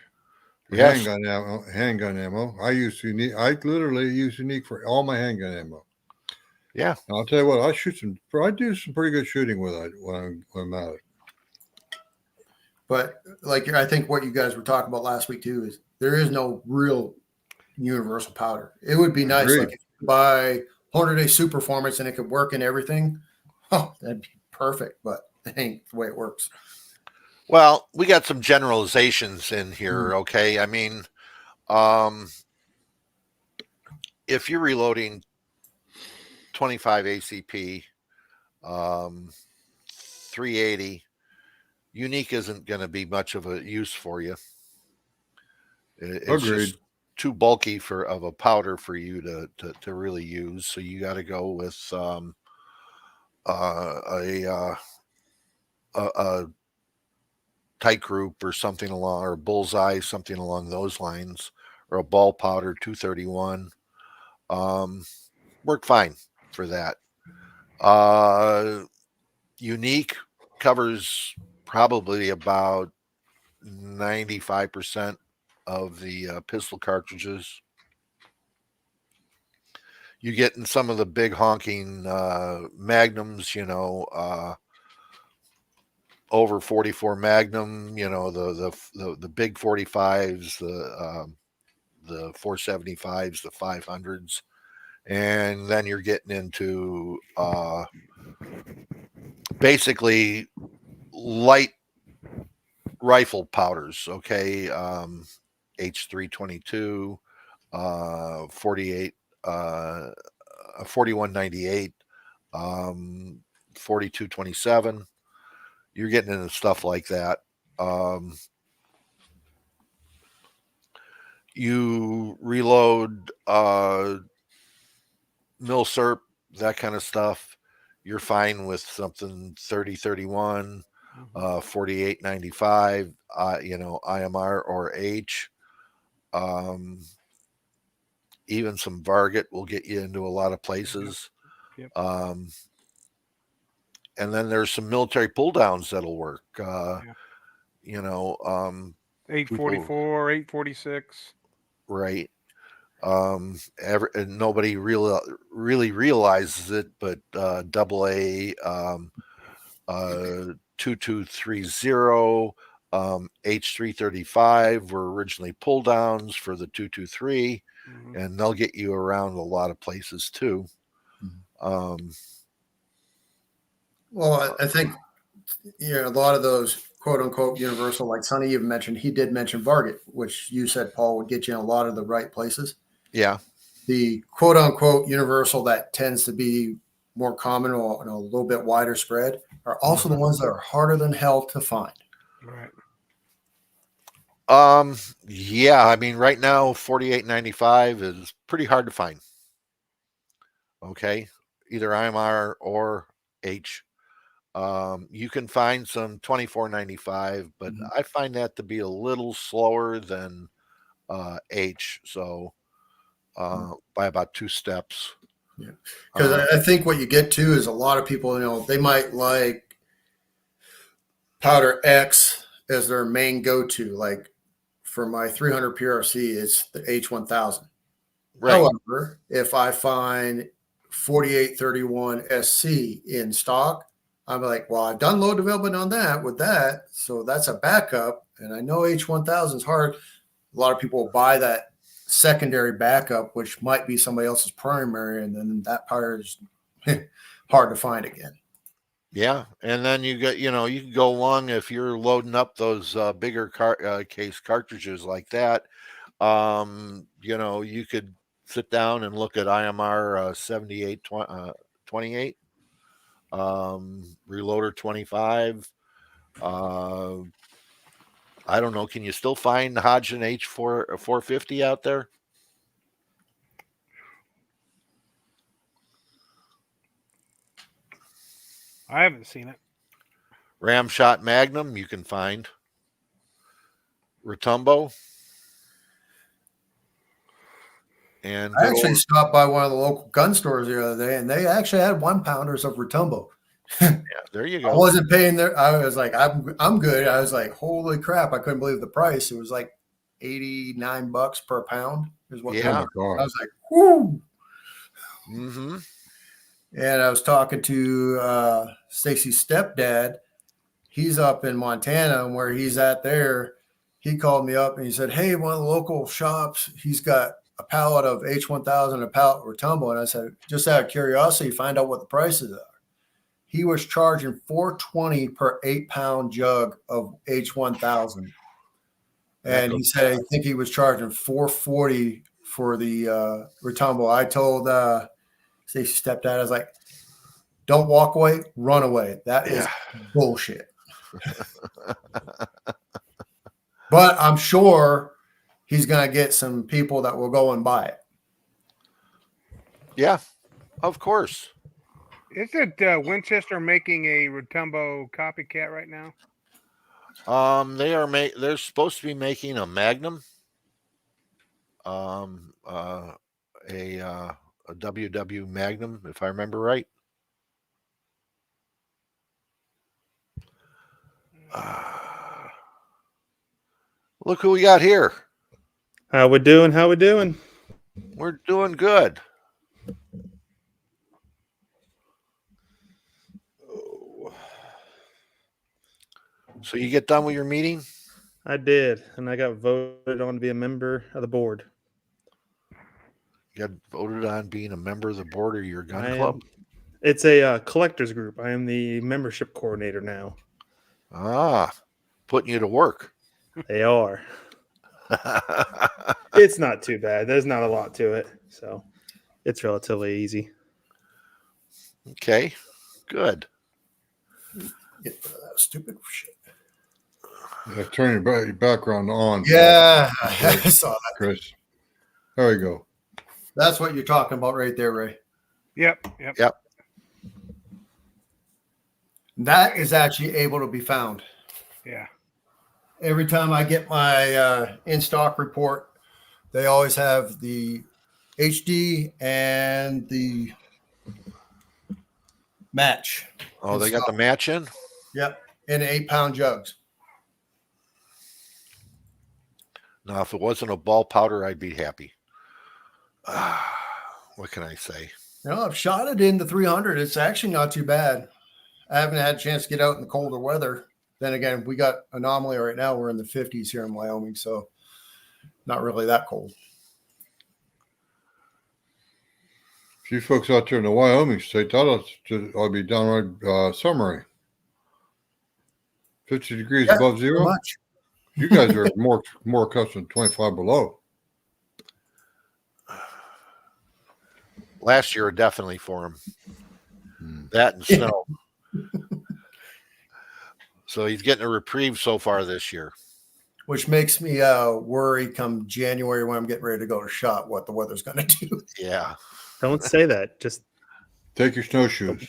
Yes. Handgun ammo. I use Unique. I literally use Unique for all my handgun ammo. Yeah. And I'll tell you what, I do some pretty good shooting with it when I'm at it. But like I think what you guys were talking about last week too is there is no real universal powder. It would be nice, Agreed. like if you buy Hornady Super Performance and it could work in everything. Oh, that'd be perfect, but it ain't the way it works. Well, we got some generalizations in here, okay? I mean, if you're reloading 25 ACP, 380, Unique isn't going to be much of a use for you. It's Agreed. just too bulky of a powder for you to really use. So you got to go with a tight group or something along, or bullseye, something along those lines, or a ball powder 231. Work fine for that. Unique covers probably about 95% of the pistol cartridges. You get in some of the big honking magnums, over 44 Magnum, the big 45s, the 475s, the 500s, and then you're getting into basically light rifle powders, okay? H322, 48, 4198, 4227. You're getting into stuff like that. You reload Milsurp, that kind of stuff. You're fine with something 3031, 4895, IMR or H. Even some Varget will get you into a lot of places. Yep. And then there's some military pull downs that'll work. 844, 846. Right. Nobody really realizes it, but AA 2230, H335 were originally pull downs for the 223, and they'll get you around a lot of places too. Well, I think a lot of those quote unquote universal, like Sonny even mentioned, he did mention Varget, which you said, Paul, would get you in a lot of the right places. Yeah. The quote unquote universal that tends to be more common or a little bit wider spread are also the ones that are harder than hell to find. Right. Yeah, I mean, right now 4895 is pretty hard to find. Okay, either IMR or H. You can find some 2495, but I find that to be a little slower than H. So by about 2 steps. Yeah, because I think what you get to is a lot of people, they might like powder X as their main go-to. Like for my 300 PRC, it's the H1000. Right. However, if I find 4831 SC in stock, I'm like, well, I've done low development on that with that. So that's a backup. And I know H1000 is hard. A lot of people will buy that secondary backup, which might be somebody else's primary. And then that powder is hard to find again. Yeah. And then you can go along if you're loading up those bigger case cartridges like that. You could sit down and look at IMR 7828. Reloader 25. I don't know. Can you still find Hodgson H450 out there? I haven't seen it. Ramshot Magnum, you can find. Rotumbo. And I good actually old, stopped by one of the local gun stores the other day, and they actually had 1-pounders of Rotumbo. yeah, there you I go. wasn't paying there. I was like, I'm good. I was like, holy crap! I couldn't believe the price. It was like $89 per pound. Is what? Oh Yeah. my I God. was like, whoo! Mm-hmm. And I was talking to Stacy's stepdad. He's up in Montana, and where he's at there, he called me up and he said, "Hey, one of the local shops, he's got a pallet of H1000, a pallet of Rotumbo." And I said, just out of curiosity, find out what the prices are. He was charging $4.20 per 8-pound jug of H1000, That and goes he said I think he was charging $4.40 for the Rotumbo. I told Stacy's stepdad, I was like, "Don't walk away, run away. That is Yeah. bullshit." But I'm sure he's going to get some people that will go and buy it. Yeah, of course. Isn't Winchester making a Rotumbo copycat right now? They're supposed to be making a Magnum. A WW Magnum, if I remember right. Look who we got here. How we doing? How we doing? We're doing good. So you get done with your meeting? I did, and I got voted on to be a member of the board. You got voted on being a member of the board of your gun I club? It's a collectors group. I am the membership coordinator now. Ah, putting you to work. They are. It's not too bad. There's not a lot to it, so it's relatively easy. Okay, good. Get rid of that stupid shit. Yeah, turn your background on. Yeah, I saw that. Chris. There we go. That's what you're talking about right there, Ray. Yep. That is actually able to be found. Yeah. Every time I get my in-stock report, they always have the HD and the match. Oh, they got the match in? Yep, in 8-pound jugs. Now, if it wasn't a ball powder, I'd be happy. What can I say? You know, I've shot it in the 300. It's actually not too bad. I haven't had a chance to get out in the colder weather. Then again, we got anomaly right now. We're in the 50s here in Wyoming, so not really that cold. A few folks out there in the Wyoming state, I'll be downright summery. 50 degrees Yeah, above zero. Much. You guys are more accustomed to 25 below. Last year, definitely for him. Hmm. That and snow. So he's getting a reprieve so far this year. Which makes me worry come January when I'm getting ready to go to shop what the weather's going to do. Yeah. Don't say that. Just Take your snowshoes.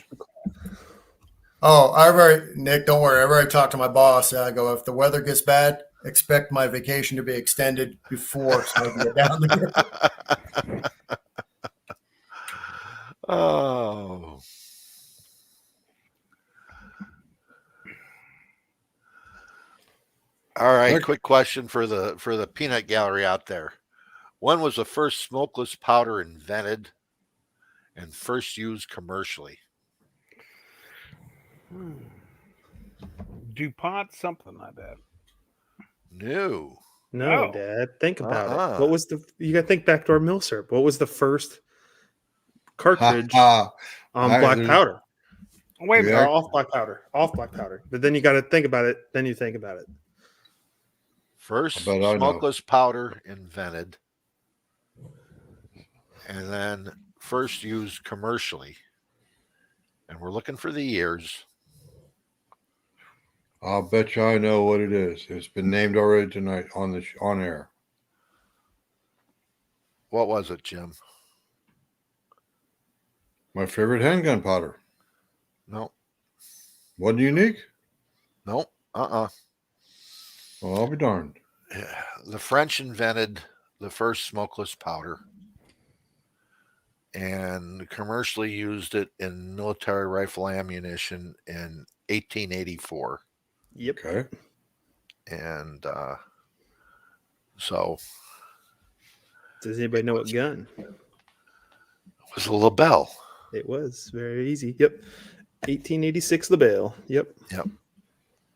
Oh, Nick, don't worry. I've already talked to my boss. I go, if the weather gets bad, expect my vacation to be extended before so I can get down there. Oh. All right, Rick? quick question for the peanut gallery out there. When was the first smokeless powder invented and first used commercially? DuPont, something like that. No. no, No. Dad. Think about Uh-uh. it. What was you got to think back to our mill syrup? What was the first cartridge Ha, on I- black there's- powder? Wait a Yeah. Or minute. off black powder. Off black powder. But then you got to think about it. Then you think about it. First I bet I know. smokeless powder invented and then first used commercially. And we're looking for the years. I'll bet you I know what it is. It's been named already tonight on air. What was it, Jim? My favorite handgun powder. No. Wasn't unique. Nope. Well, I'll be darned. The French invented the first smokeless powder and commercially used it in military rifle ammunition in 1884. Yep. Okay. And so Does anybody know what gun? it was a LaBelle. It was very easy. Yep. 1886 LaBelle. Yep.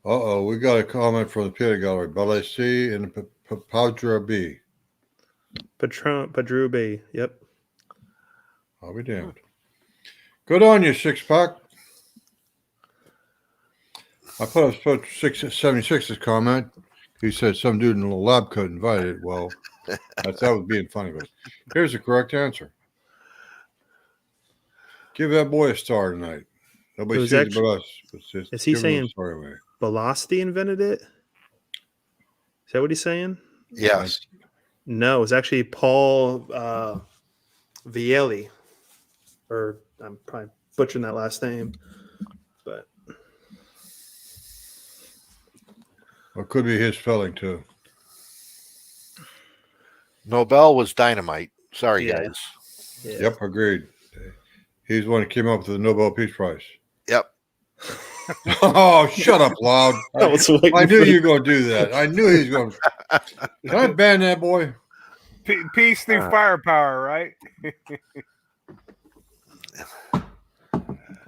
Uh-oh, we got a comment from the Peter Gallery. Ballet C and Padra B. Padru Bay. Yep. I'll be damned. Good on you, six-pack. I put up 676's comment. He said some dude in a little lab coat invited. Well, that was being funny. But here's the correct answer. Give that boy a star tonight. Nobody It was sees it actually- but us. It's just is he give him a saying- star away. Velocity invented it? Is that what he's saying? Yes. No, it was actually Paul Vielli. Or I'm probably butchering that last name. But Or it could be his spelling, too. Nobel was dynamite. Sorry, Yeah. guys. yeah. Yep, agreed. He's the one who came up with the Nobel Peace Prize. Yep. Oh, shut up, Loud. I was waiting I knew for you were going to do that. I knew he was going to. Can I ban that boy? Peace through firepower, right? I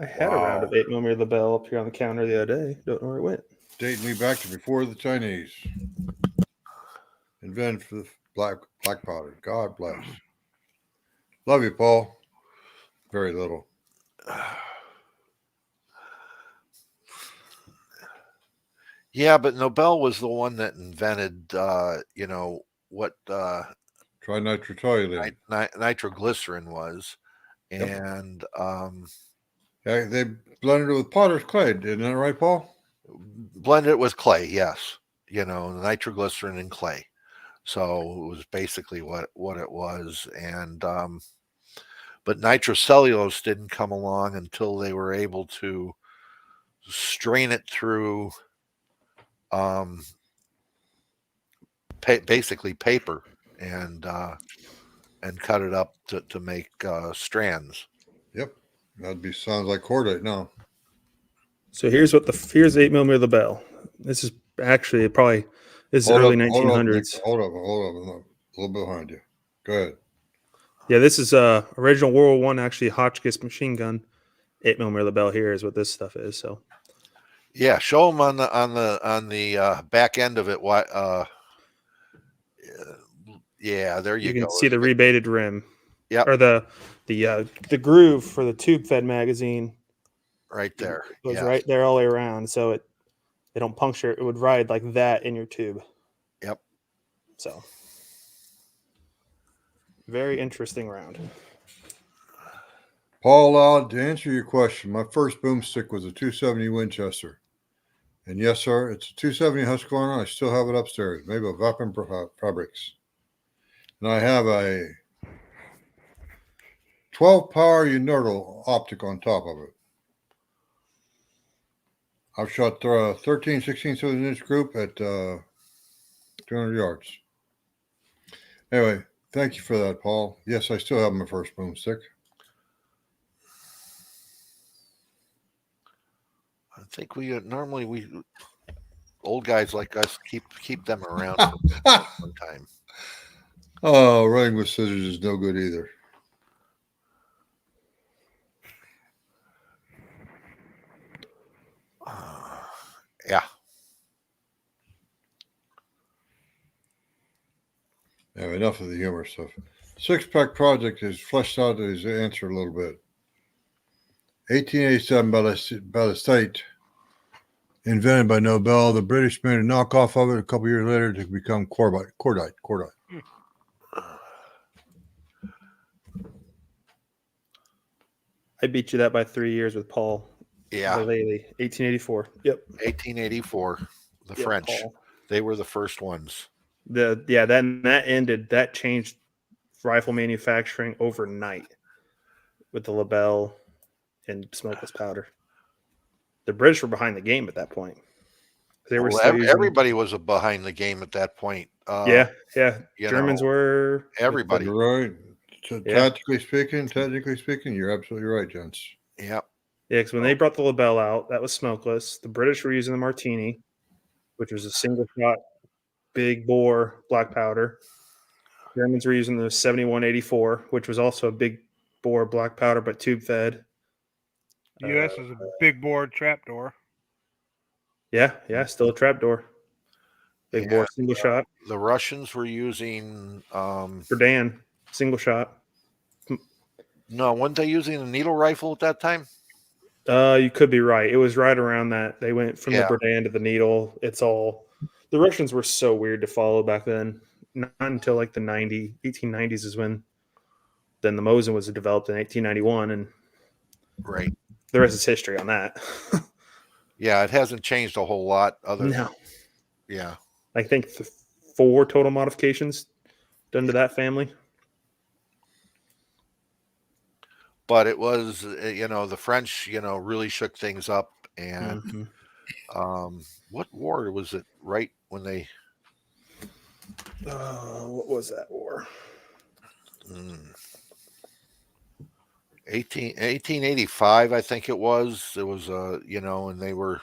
had a round of 8mm LaBelle up here on the counter the other day. Don't know where it went. Dating me back to before the Chinese. Invented for the black powder. God bless. Love you, Paul. Very little. Yeah, but Nobel was the one that invented, what Trinitrotoluene. nitroglycerin was. Yep. And Yeah, they blended it with potter's clay. Isn't that right, Paul? blended it with clay, yes. Nitroglycerin and clay. So it was basically what it was. And but nitrocellulose didn't come along until they were able to strain it through basically paper and cut it up to make strands. Yep. Sounds like cordite now. So here's 8mm LaBelle. This is actually this is early 1900s. Hold up. I'm a little behind you. Go ahead. Yeah, this is original World War I, actually Hotchkiss machine gun. 8mm LaBelle here is what this stuff is. So Yeah, show them on the back end of it. What? Yeah, there you you can go. see the rebated rim. Yep. Or the groove for the tube fed magazine Right there. goes Yeah. right there all the way around, so they don't puncture. It would ride like that in your tube. Yep. So very interesting round. Paul Loud, to answer your question, my first boomstick was a 270 Winchester. And yes, sir, it's a 270 Husqvarna. I still have it upstairs, maybe a Vapen Fabrics. And I have a 12 power Unertal optic on top of it. I've shot 13, 16, 17 inch group at 200 yards. Anyway, thank you for that, Paul. Yes, I still have my first boomstick. I think we old guys like us keep them around for some time. Oh, running with scissors is no good either. Yeah. Yeah, enough of the humor stuff. Six-pack project has fleshed out his answer a little bit. 1887 Ballistite, invented by Nobel. The British made a knockoff of it a couple years later to become cordite. I beat you that by 3 years with Paul. Yeah. Vallely, 1884. Yep. 1884. The Yep, French. Paul. They were the first ones. That changed rifle manufacturing overnight with the LaBelle and smokeless powder. The British were behind the game at that point. They were Well, still using, everybody was behind the game at that point. yeah. you Germans know, were. everybody. You're right. So Yeah. technically speaking, you're absolutely right, gents. Yeah. Yeah, because when they brought the Lebel out, that was smokeless. The British were using the Martini, which was a single shot, big bore black powder. Germans were using the 7184, which was also a big bore black powder, but tube fed. U.S. is a big bore trapdoor. Yeah, still a trapdoor. Big bore And, single shot. The Russians were using Berdan, single shot. no, weren't they using a needle rifle at that time? You could be right. It was right around that. They went from Yeah. the Berdan to the needle. It's all the Russians were so weird to follow back then. Not until like the 1890s is when then the Mosin was developed in 1891, and Right. the rest is history on that. Yeah, it hasn't changed a whole lot. No, Yeah. I think 4 total modifications done to that family. But it was, the French, really shook things up. And what war was it? Right when they What was that war? 1885, I think it was. It was, and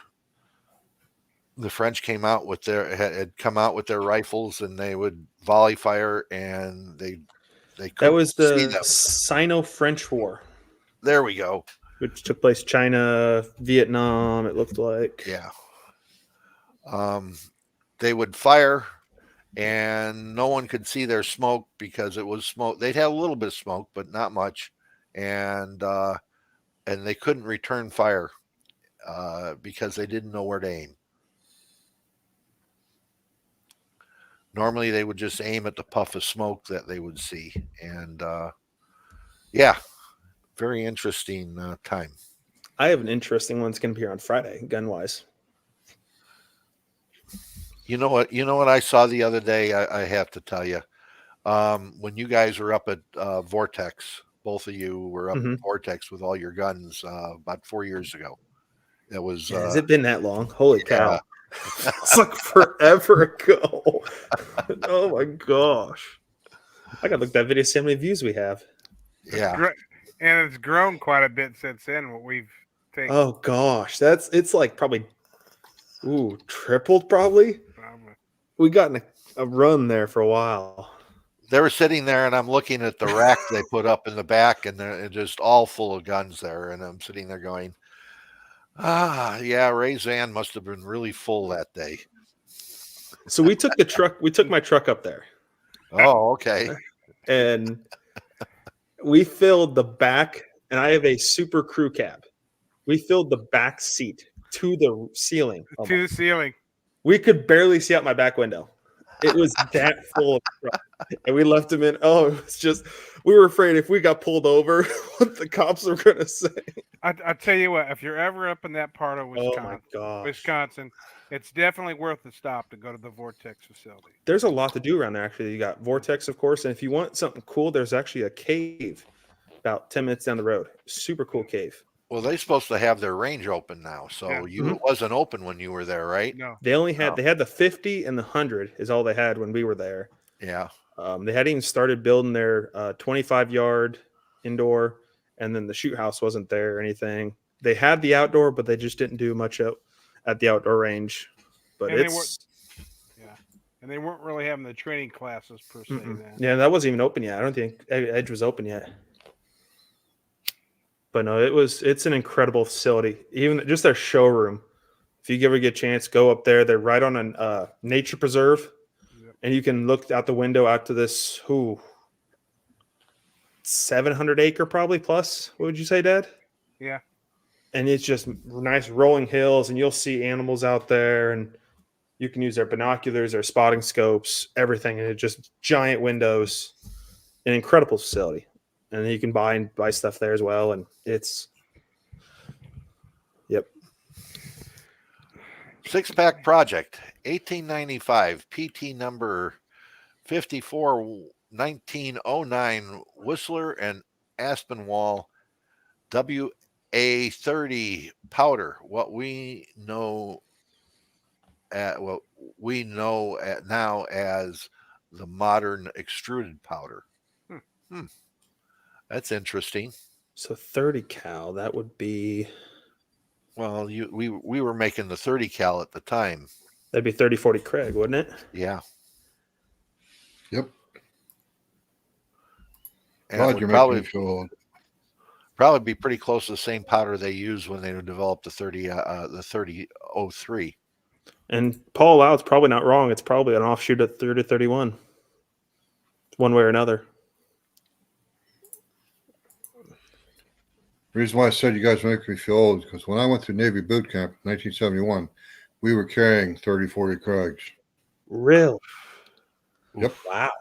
the French came out with had come out with their rifles, and they would volley fire, and they That couldn't was see the them. Sino-French War, There we go. which took place China, Vietnam. It looked like. Yeah. They would fire, and no one could see their smoke because it was smoke. They'd have a little bit of smoke, but not much, and they couldn't return fire because they didn't know where to aim. Normally, they would just aim at the puff of smoke that they would see, and yeah, very interesting time. I have an interesting one that's going to be here on Friday, gun wise. You know what I saw the other day? I have to tell you, when you guys were up at Vortex, both of you were up at Vortex with all your guns about 4 years ago. It was. Has it been that long? Holy cow! Yeah. It's like forever ago. Oh my gosh! I got to look at that video. See how many views we have. Yeah. And it's grown quite a bit since then. What we've taken. Oh gosh, it's like probably tripled probably. We got in a run there for a while. They were sitting there, and I'm looking at the rack they put up in the back, and they're just all full of guns there. And I'm sitting there going, yeah, Ray's van must have been really full that day. So we took my truck up there. Oh, okay. And we filled the back, and I have a super crew cab. We filled the back seat to the ceiling. To the ceiling. We could barely see out my back window. It was that full of truck. And we left him in. Oh, it was just, we were afraid if we got pulled over, what the cops were going to say. I tell you what, if you're ever up in that part of Wisconsin, it's definitely worth the stop to go to the Vortex facility. There's a lot to do around there, actually. You got Vortex, of course. And if you want something cool, there's actually a cave about 10 minutes down the road. Super cool cave. Well, they're supposed to have their range open now, so it wasn't open when you were there, right? No, they only had they had the 50 and the 100 is all they had when we were there. Yeah, they hadn't even started building their 25-yard indoor, and then the shoot house wasn't there or anything. They had the outdoor, but they just didn't do much at the outdoor range. But and they weren't really having the training classes per se. Then. Yeah, that wasn't even open yet. I don't think Edge was open yet. But no, it's an incredible facility. Even just their showroom. If you ever get a chance, go up there. They're right on a nature preserve, and you can look out the window out to this 700 acre probably plus. What would you say, Dad? Yeah. And it's just nice rolling hills, and you'll see animals out there, and you can use their binoculars, their spotting scopes, everything, and it's just giant windows. An incredible facility. And then you can buy stuff there as well. And it's, yep. 6-pack project, 1895, PT number 541909, Whistler and Aspinwall, WA30 powder, what we know at what we know at now as the modern extruded powder. Hmm. That's interesting. So 30 cal, that would be Well, we were making the 30 cal at the time. that'd be 3040 Craig, wouldn't it? Yeah. Yep. And God, it you're would making me feel old. probably be pretty close to the same powder they used when they developed the 3003. And Paul Loud's probably not wrong. It's probably an offshoot of 3031, one way or another. The reason why I said you guys make me feel old is because when I went through Navy boot camp in 1971, we were carrying 3040 Craigs. Real? Yep. Wow.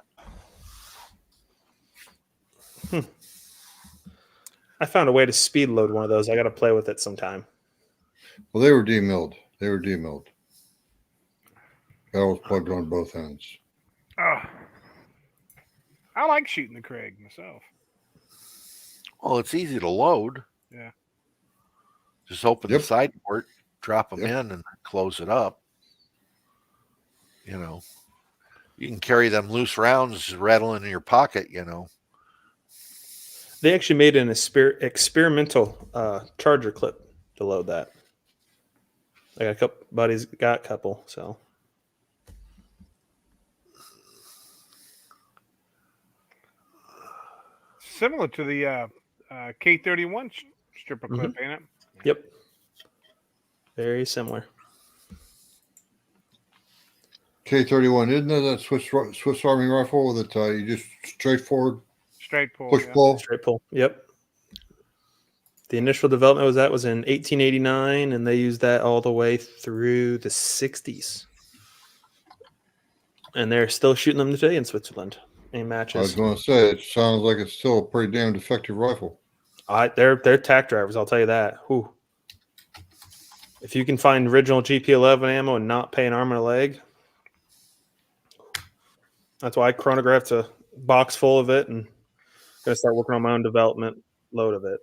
I found a way to speed load one of those. I got to play with it sometime. Well, they were demilled. That was plugged on both ends. Oh, I like shooting the Craig myself. Well, it's easy to load. Yeah. Just open Yep. the side port, drop them Yep. in, and close it up. You know, you can carry them loose rounds rattling in your pocket. You know. They actually made an experimental charger clip to load that. I got a couple buddies, got a couple. So Similar to the K31 stripper clip, ain't it? yep, very similar. K31, isn't that Swiss Army rifle that you just straightforward Straight pull. push yeah. pull? Straight pull. Yep. The initial development was in 1889, and they used that all the way through the 60s. And they're still shooting them today in Switzerland in I was matches. going to say, it sounds like it's still a pretty damn effective rifle. They're tack drivers, I'll tell you that. Whew. If you can find original GP11 ammo and not pay an arm and a leg, that's why I chronographed a box full of it and going to start working on my own development load of it.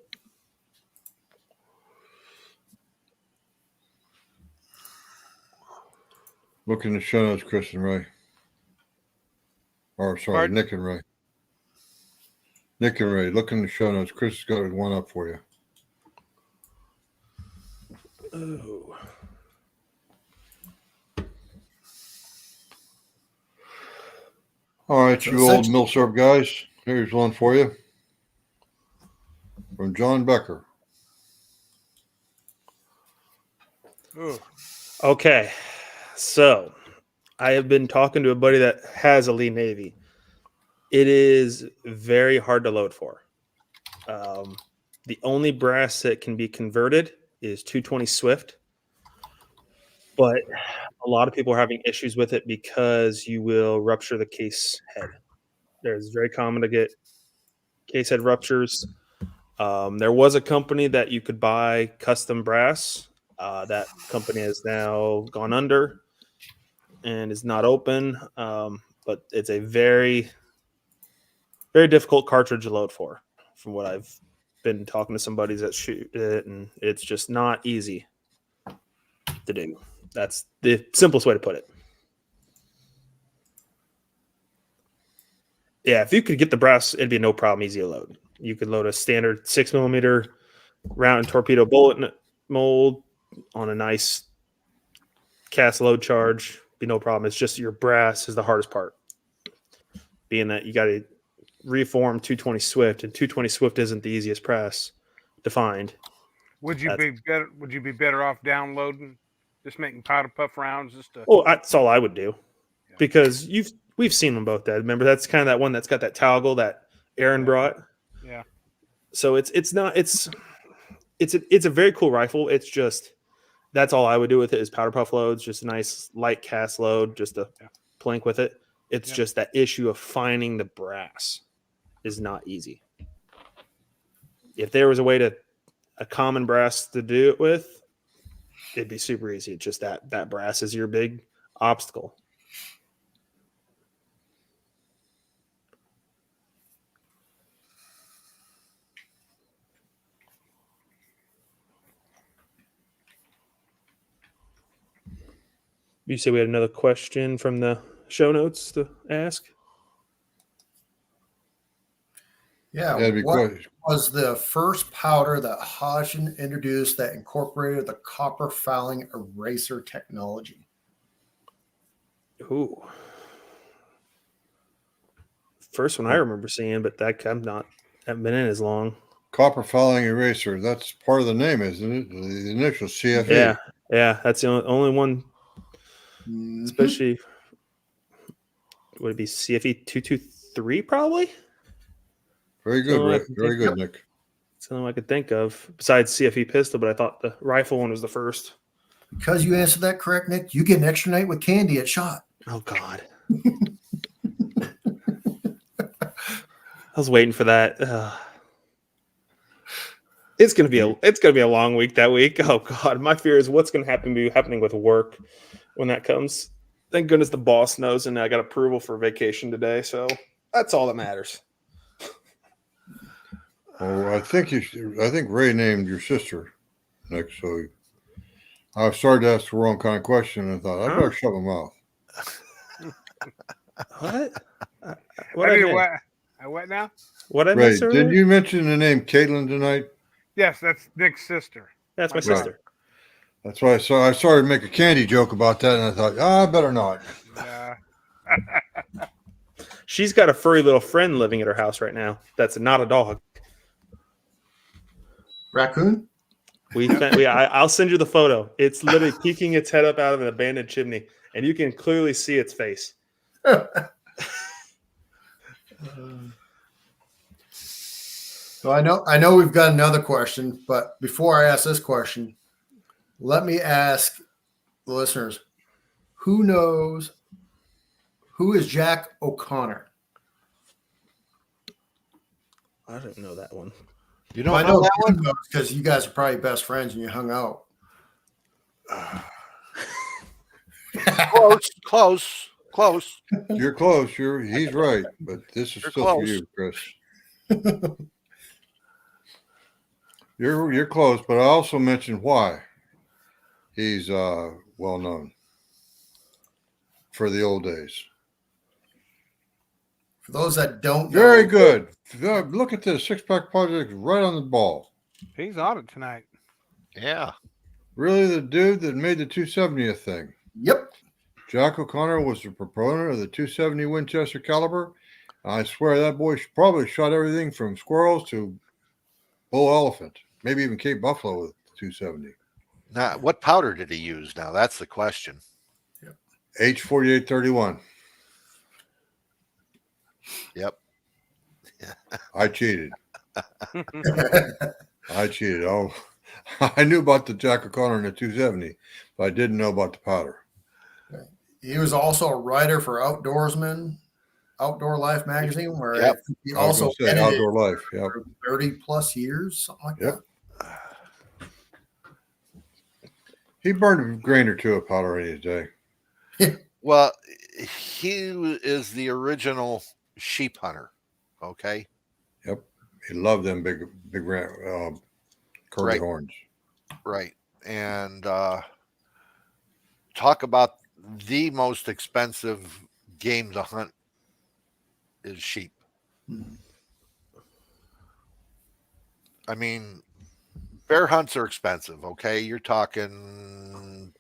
Look in the show notes, Chris and Ray. Or, sorry, Pardon? Nick and Ray. Nick and Ray, look in the show notes. Chris has got one up for you. Oh. All right, So you old essentially- Milsurp guys, here's one for you from John Becker. Ooh. Okay, so I have been talking to a buddy that has a Lee Navy. It is very hard to load for. The only brass that can be converted is 220 Swift, but a lot of people are having issues with it because you will rupture the case head. It's very common to get case head ruptures. There was a company that you could buy custom brass. That company has now gone under and is not open. But it's a very, very difficult cartridge to load for, from what I've been talking to some buddies that shoot it, and it's just not easy to do. That's the simplest way to put it. Yeah, if you could get the brass, it'd be no problem, easy to load. You could load a standard 6mm round torpedo bullet mold on a nice cast load charge. Be no problem. It's just your brass is the hardest part. Being that you got to reform 220 Swift, and 220 Swift isn't the easiest press to find. Would you be better? Would you be better off downloading, just making powder puff rounds, just to? Oh, that's all I would do, because we've seen them both. That remember, that's kind of that one that's got that toggle that Aaron brought. Yeah. So it's a very cool rifle. It's just that's all I would do with it is powder puff loads, just a nice light cast load, just to plink with it. It's just that issue of finding the brass is not easy. If there was a common brass to do it with, it'd be super easy. It's just that brass is your big obstacle. You said we had another question from the show notes to ask. Yeah. That'd be What good. was the first powder that Hodgson introduced that incorporated the copper fouling eraser technology? Ooh. First one I remember seeing, but that I'm not haven't been in as long. Copper fouling eraser. That's part of the name, isn't it? The initial CFE. Yeah, that's the only one. Mhm. Especially, would it be CFE 223 probably? Very good, So I Rick. can Very think- good, Nick. Something I could think of besides CFE pistol, but I thought the rifle one was the first. Because you answered that correct, Nick, you get an extra night with candy at SHOT. Oh God. I was waiting for that. It's gonna be a long week that week. Oh God, my fear is what's gonna be happening with work when that comes. Thank goodness the boss knows, and I got approval for vacation today, so that's all that matters. Oh, I think Ray named your sister, Nick. So I started to ask the wrong kind of question and thought I better shut my mouth. What? I mean, what now? What I Ray, miss did earlier? you mention the name Caitlin tonight? Yes, that's Nick's sister. That's my Right. sister. That's why I started to make a candy joke about that, and I thought, I better not. She's got a furry little friend living at her house right now. That's not a dog. Raccoon? I'll send you the photo. It's literally peeking its head up out of an abandoned chimney, and you can clearly see its face. So I know we've got another question, but before I ask this question, let me ask the listeners, who is Jack O'Connor? I didn't know that one. You don't I know that one? because you guys are probably best friends and you hung out. Close. You're close. He's right, but this is You're still for close. you, Chris. You're close, but I also mentioned why he's well known for the old days. For those that don't know, Very good. Look at this 6-pack project right on the ball. He's on it tonight. Yeah. Really, the dude that made the 270th thing. Yep. Jack O'Connor was the proponent of the 270 Winchester caliber. I swear that boy probably shot everything from squirrels to bull elephant, maybe even Cape Buffalo with 270. Now, what powder did he use? Now that's the question. H4831. Yep. I cheated. Oh, I knew about the Jack O'Connor and the 270, but I didn't know about the powder. He was also a writer for Outdoorsman, Outdoor Life magazine, where Yep. he I was also gonna say edited Outdoor Life. Yep. for 30 plus years, something like Yep. that. He burned a grain or two of powder in his day. Well, he is the original sheep hunter. Okay. Yep. He loved them big curly Right. horns. Right. And talk about the most expensive game to hunt is sheep. Mhm. I mean, bear hunts are expensive. Okay. You're talking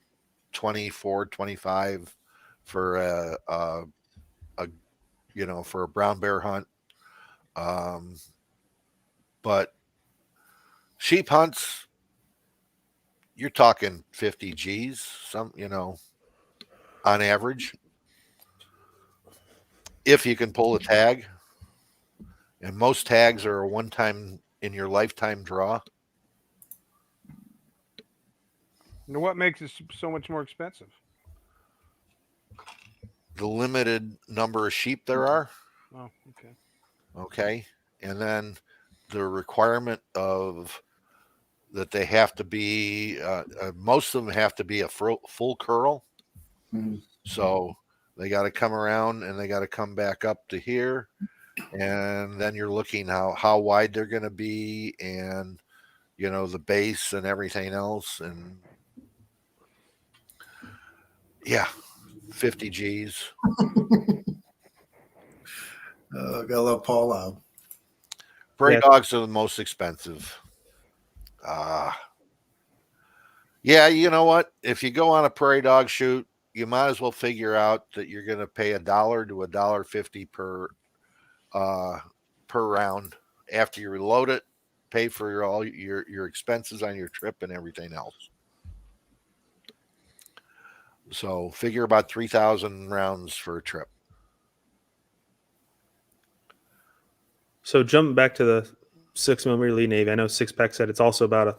24, 25 for a for a brown bear hunt. But sheep hunts, you're talking 50 G's, on average. If you can pull a tag. And most tags are a one-time in your lifetime draw. Now, what makes it so much more expensive? The limited number of sheep there are. Oh, okay. Okay. And then the requirement of that they have to be, most of them have to be a full curl. Mhm. So they got to come around and they got to come back up to here. And then you're looking how wide they're going to be and, the base and everything else. And Yeah, 50 G's. Gotta love Paul out. Prairie Yeah. dogs are the most expensive. Uh, yeah, you know what? If you go on a prairie dog shoot, you might as well figure out that you're going to pay $1 to $1.50 per round after you reload it, pay for all your expenses on your trip and everything else. So figure about 3,000 rounds for a trip. So jumping back to the 6mm Lee Navy, I know Six Pack said it's also about a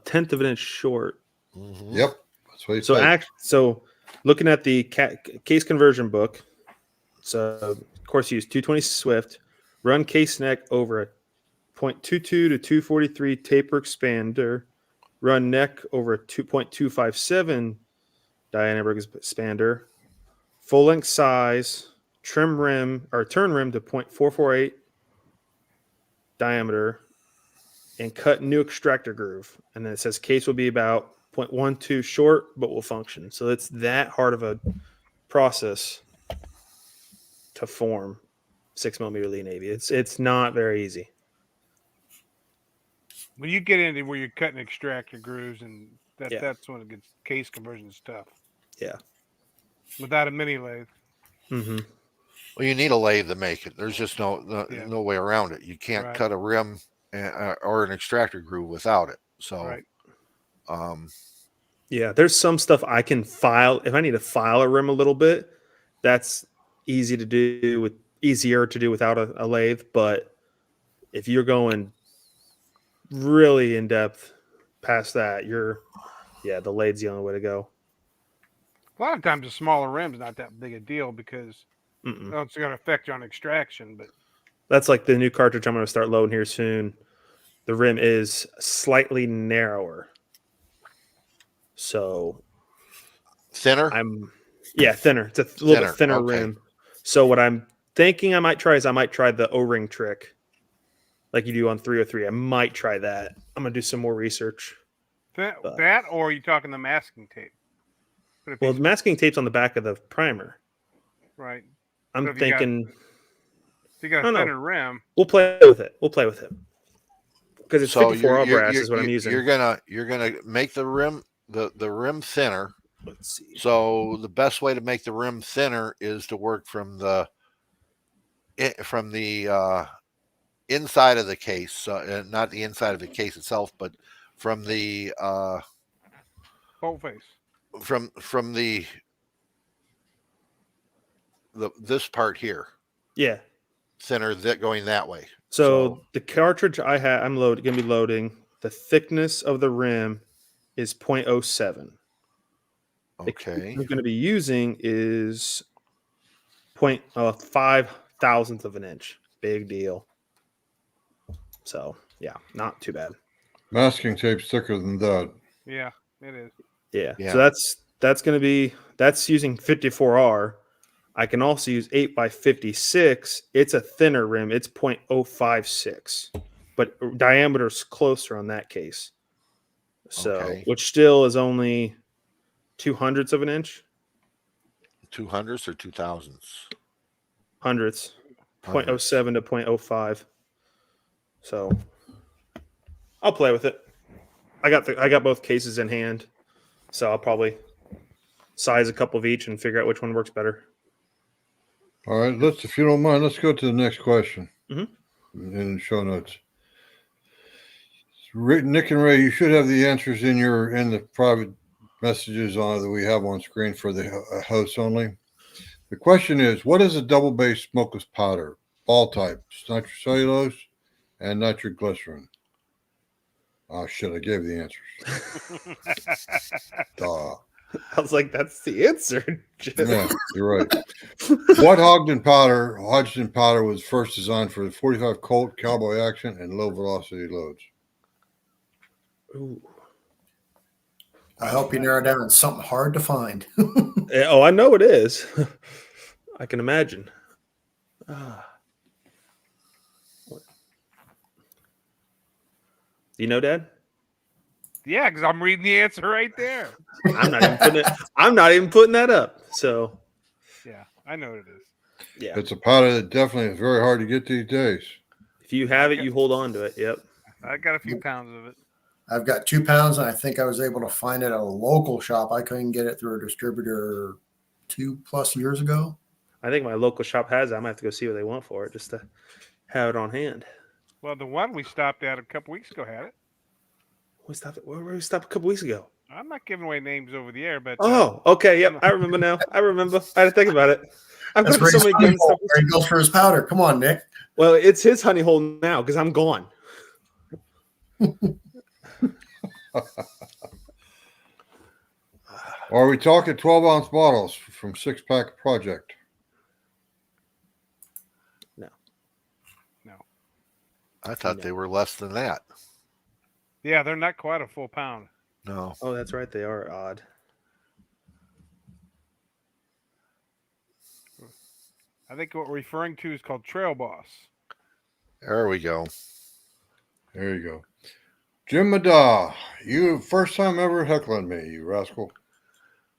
tenth of an inch short. Mm-hmm. Yep. That's what he So said. so looking at the case conversion book, so of course use 220 Swift, run case neck over a 0.22 to 243 taper expander, run neck over a 2.257 diameter expander, full length size, trim rim or turn rim to 0.448 diameter, and cut new extractor groove. And then it says case will be about 0.12 short, but will function. So it's that hard of a process to form 6mm Lee Navy. It's not very easy. When you get into where you're cutting extractor grooves, and Yeah. that's when it gets case conversion stuff. Yeah. Without a mini lathe. Mm-hmm. Well, you need a lathe to make it. There's just no Yeah. around it. You can't Right. cut a rim or an extractor groove without it. So, Right. Yeah, there's some stuff I can file if I need to file a rim a little bit. That's easier to do without a lathe. But if you're going really in depth past that, the lathe's the only way to go. A lot of times, a smaller rim's not that big a deal because Mm-mm. it's going to affect you on extraction. But That's like the new cartridge I'm going to start loading here soon. The rim is slightly narrower, so thinner. thinner. It's a little bit thinner okay. rim. So what I'm thinking I might try the O-ring trick, like you do on 303. I might try that. I'm gonna do some more research. that, or are you talking the masking tape? But if Well, he's- the masking tape's on the back of the primer. right. I'm So if you got- thinking If you got I a don't know. thinner rim, we'll play with it. Because it's So 54R brass is what I'm using. You're gonna make the rim the rim thinner. Let's see. So the best way to make the rim thinner is to work from the inside of the case, not the inside of the case itself, but from the bolt face. from the this part here, Yeah. thinner that going that way. So the cartridge I'm going to be loading. The thickness of the rim is 0.07. The Okay. I'm going to be using is 0.5 thousandth of an inch. Big deal. So yeah, not too bad. Masking tape's thicker than that. Yeah, it is. Yeah. Yeah. So that's using 54R. I can also use 8x56. It's a thinner rim. It's 0.056, but diameter's closer on that case. So, Okay. which still is only 0.02 of an inch. 200s or 2000s? Hundredths. 0.07 to 0.05. So I'll play with it. I got both cases in hand, so I'll probably size a couple of each and figure out which one works better. All right, if you don't mind, let's go to the next question Mhm. in the show notes. Nick and Ray, you should have the answers in the private messages that we have on screen for the hosts only. The question is, what is a double base smokeless powder? Ball type, nitrocellulose and nitroglycerin. Oh shit, I gave the answers. Duh. I was like, that's the answer. Yeah, you're right. What hydrogen powder was first designed for the 45 Colt cowboy action and low velocity loads? Ooh. I hope you narrow down on something hard to find. Oh, I know it is. I can imagine. Do you know, Dad? Yeah, because I'm reading the answer right there. I'm not even putting it. I'm not even putting that up. So Yeah, I know what it is. yeah, It's a powder that definitely is very hard to get these days. if you have it, you hold on to it. Yep. I got a few pounds of it. I've got 2 pounds, and I think I was able to find it at a local shop. I couldn't get it through a distributor 2+ years ago. I think my local shop has it. I might have to go see what they want for it just to have it on hand. Well, the one we stopped at a couple weeks ago had it. Where we stopped a couple weeks ago? I'm not giving away names over the air, but Oh, okay. Yep. I remember now. I remember. I had to think about it. I've That's got so Ray's many honey gun hole, stuff. where he goes for his powder. Come on, Nick. Well, it's his honey hole now because I'm gone. Are we talking 12-ounce bottles from Six Pack Project? I thought they were less than that. yeah, they're not quite a full pound. No. Oh, that's right. They are odd. I think what we're referring to is called Trail Boss. There we go. There you go. Jim Madaw, you first time ever heckling me, you rascal.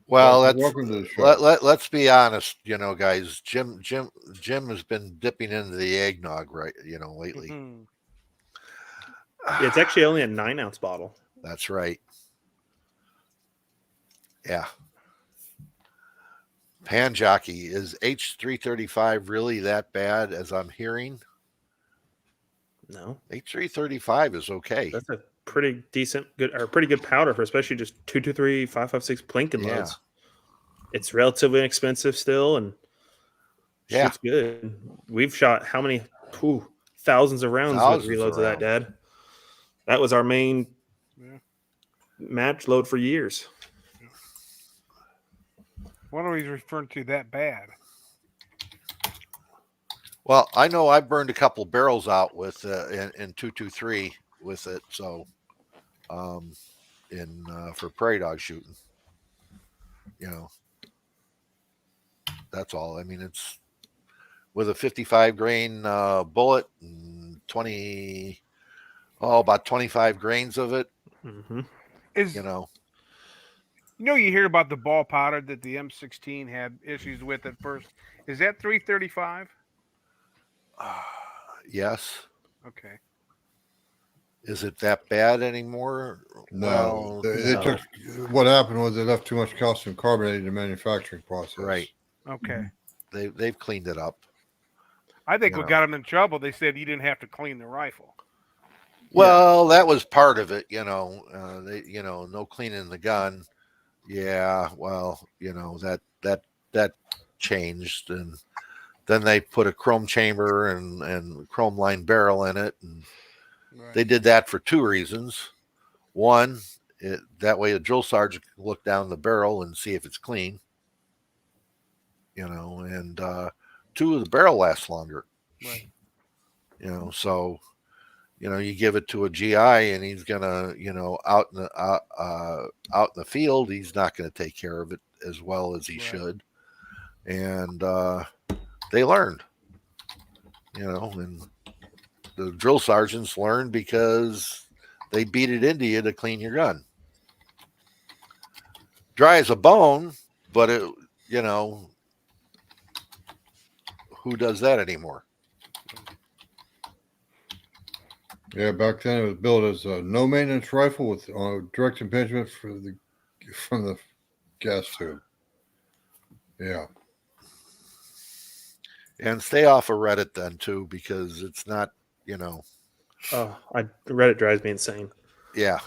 Well, Welcome to the show. let's be honest, guys. Jim has been dipping into the eggnog, right? Lately. Mhm. Yeah, it's actually only a 9-ounce bottle. That's right. Yeah. Pan Jockey, is H335 really that bad as I'm hearing? No, H335 is okay. that's a pretty decent, pretty good powder for especially just 223, 556 Plinken Yeah. loads. It's relatively inexpensive still, and Yeah. shoots good. We've shot how many? Thousands of rounds Thousands with of reloads of that, rounds. Dad. That was our main Yeah. match load for years. What are we referring to that bad? Well, I know I burned a couple barrels out with in 223 with it, so for prairie dog shooting. That's all. I mean, it's with a 55 grain bullet and about 25 grains of it. Mm-hmm. Is you hear about the ball powder that the M16 had issues with at first. Is that 335? Yes. Okay. Is it that bad anymore? No, Well, they took. What happened was they left too much calcium carbonate in the manufacturing process. right. Okay. They've cleaned it up. I think You what know. got them in trouble, they said you didn't have to clean the rifle. Well, that was part of it, no cleaning the gun. Yeah, well, that changed, and then they put a chrome chamber and chrome lined barrel in it, and Right. they did that for two reasons. One, that way a drill sergeant can look down the barrel and see if it's clean, and two, the barrel lasts longer, Right. so. You give it to a GI and he's gonna, out in the field, he's not gonna take care of it as well as he Right. should. And they learned, and the drill sergeants learned because they beat it into you to clean your gun. Dry as a bone, but who does that anymore? Yeah, back then it was built as a no maintenance rifle with direct impingement from the gas tube. Yeah. And stay off of Reddit then too, because it's not, Oh, Reddit drives me insane. yeah.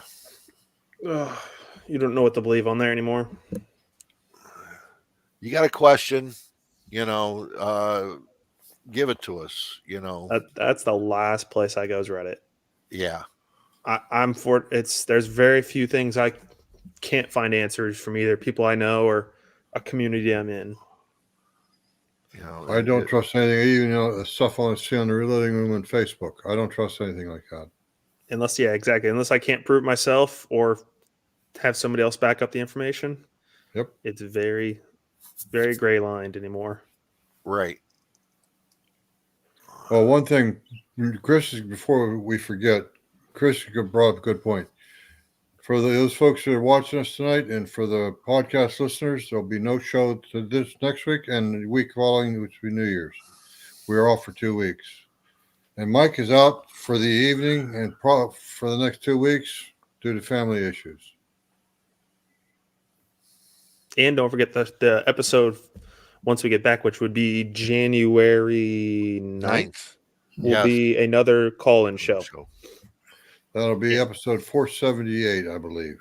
Ugh, you don't know what to believe on there anymore. You got a question, give it to us, That's the last place I go is Reddit. Yeah. I'm for it's. There's very few things I can't find answers from either people I know or a community I'm in. I don't trust anything, even the stuff I see on the Reloading Room and Facebook. I don't trust anything like that. Unless I can't prove it myself or have somebody else back up the information. Yep. It's very, very gray lined anymore. Right. Well, one thing, Chris, before we forget, Chris brought up a good point. For those folks that are watching us tonight, and for the podcast listeners, there'll be no show to this next week and the week following, which will be New Year's. We are off for 2 weeks. And Mike is out for the evening and for the next 2 weeks due to family issues. And don't forget the episode once we get back, which would be January 9th, will be another call-in show. That'll be episode 478, I believe.